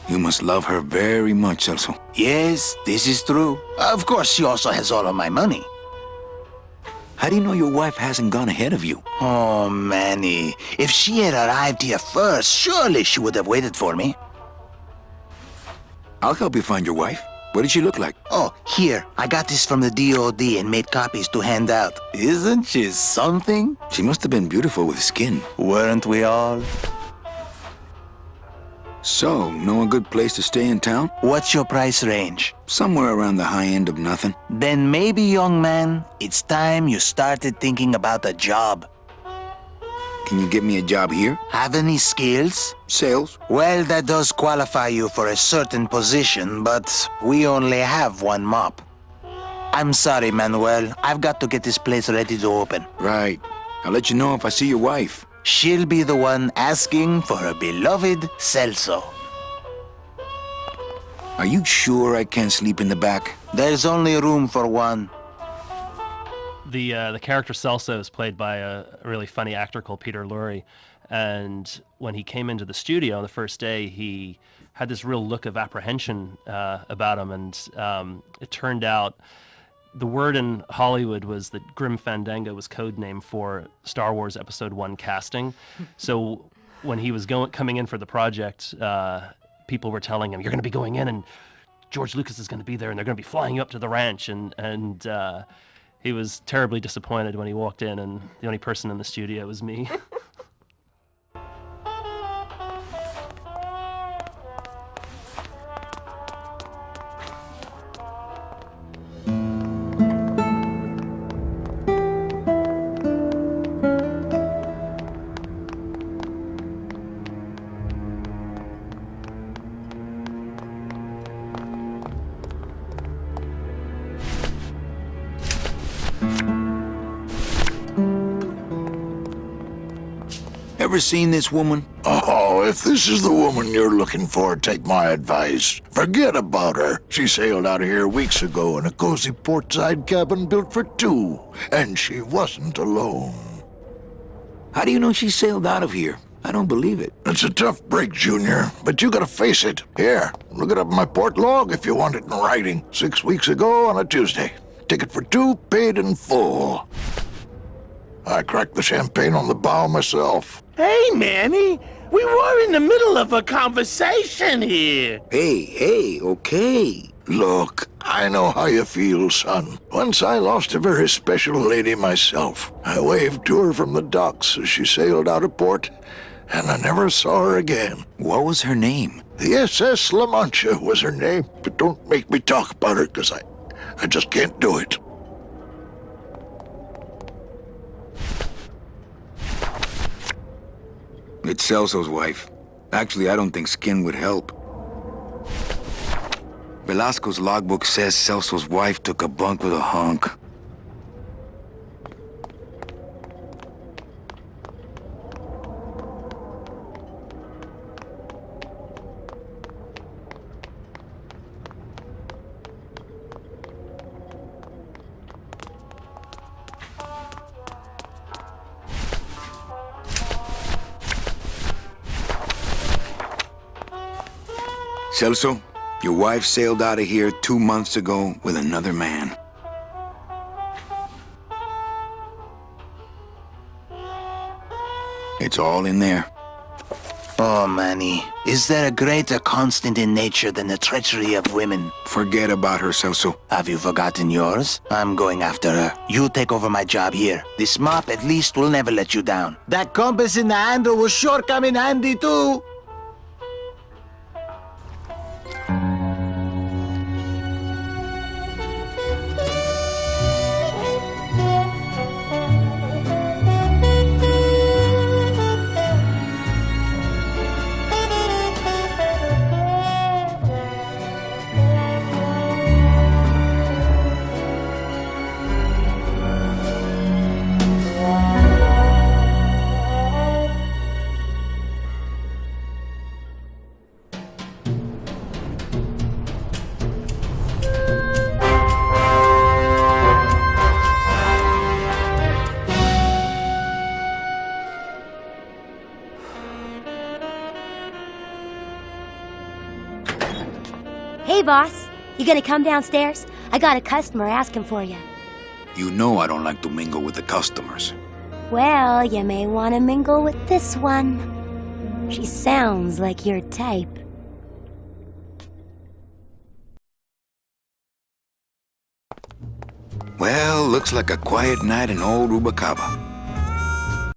You must love her very much, Celso. Yes, this is true. Of course, she also has all of my money. How do you know your wife hasn't gone ahead of you? Oh, Manny. If she had arrived here first, surely she would have waited for me. I'll help you find your wife. What did she look like? Oh, here. I got this from the DOD and made copies to hand out. Isn't she something? She must have been beautiful with skin. Weren't we all? So, know a good place to stay in town? What's your price range? Somewhere around the high end of nothing. Then maybe, young man, it's time you started thinking about a job. Can you get me a job here? Have any skills? Sales? Well, that does qualify you for a certain position, but we only have one mop. I'm sorry, Manuel. I've got to get this place ready to open. Right. I'll let you know if I see your wife. She'll be the one asking for her beloved Celso. Are you sure I can't sleep in the back? There's only room for one. The character Celso is played by a really funny actor called Peter Lorre, and when he came into the studio on the first day, he had this real look of apprehension about him, and it turned out the word in Hollywood was that Grim Fandango was code name for Star Wars Episode 1 casting. So when he was coming in for the project, people were telling him, "You're going to be going in, and George Lucas is going to be there, and they're going to be flying you up to the ranch." And he was terribly disappointed when he walked in, and the only person in the studio was me. Ever seen this woman? Oh, if this is the woman you're looking for, take my advice. Forget about her. She sailed out of here weeks ago in a cozy portside cabin built for two, and she wasn't alone. How do you know she sailed out of here? I don't believe it. It's a tough break, Junior, but you gotta face it. Here, look it up in my port log if you want it in writing. 6 weeks ago on a Tuesday. Ticket for two, paid in full. I cracked the champagne on the bow myself. Hey, Manny, we were in the middle of a conversation here. Hey, okay. Look, I know how you feel, son. Once I lost a very special lady myself. I waved to her from the docks as she sailed out of port, and I never saw her again. What was her name? The SS La Mancha was her name, but don't make me talk about her, because I just can't do it. It's Celso's wife. Actually, I don't think skin would help. Velasco's logbook says Celso's wife took a bunk with a hunk. Celso, your wife sailed out of here 2 months ago with another man. It's all in there. Oh, Manny, is there a greater constant in nature than the treachery of women? Forget about her, Celso. Have you forgotten yours? I'm going after her. You take over my job here. This mop at least will never let you down. That compass in the handle will sure come in handy too. Hey, boss. You gonna come downstairs? I got a customer asking for you. You know I don't like to mingle with the customers. Well, you may want to mingle with this one. She sounds like your type. Well, looks like a quiet night in old Rubacaba.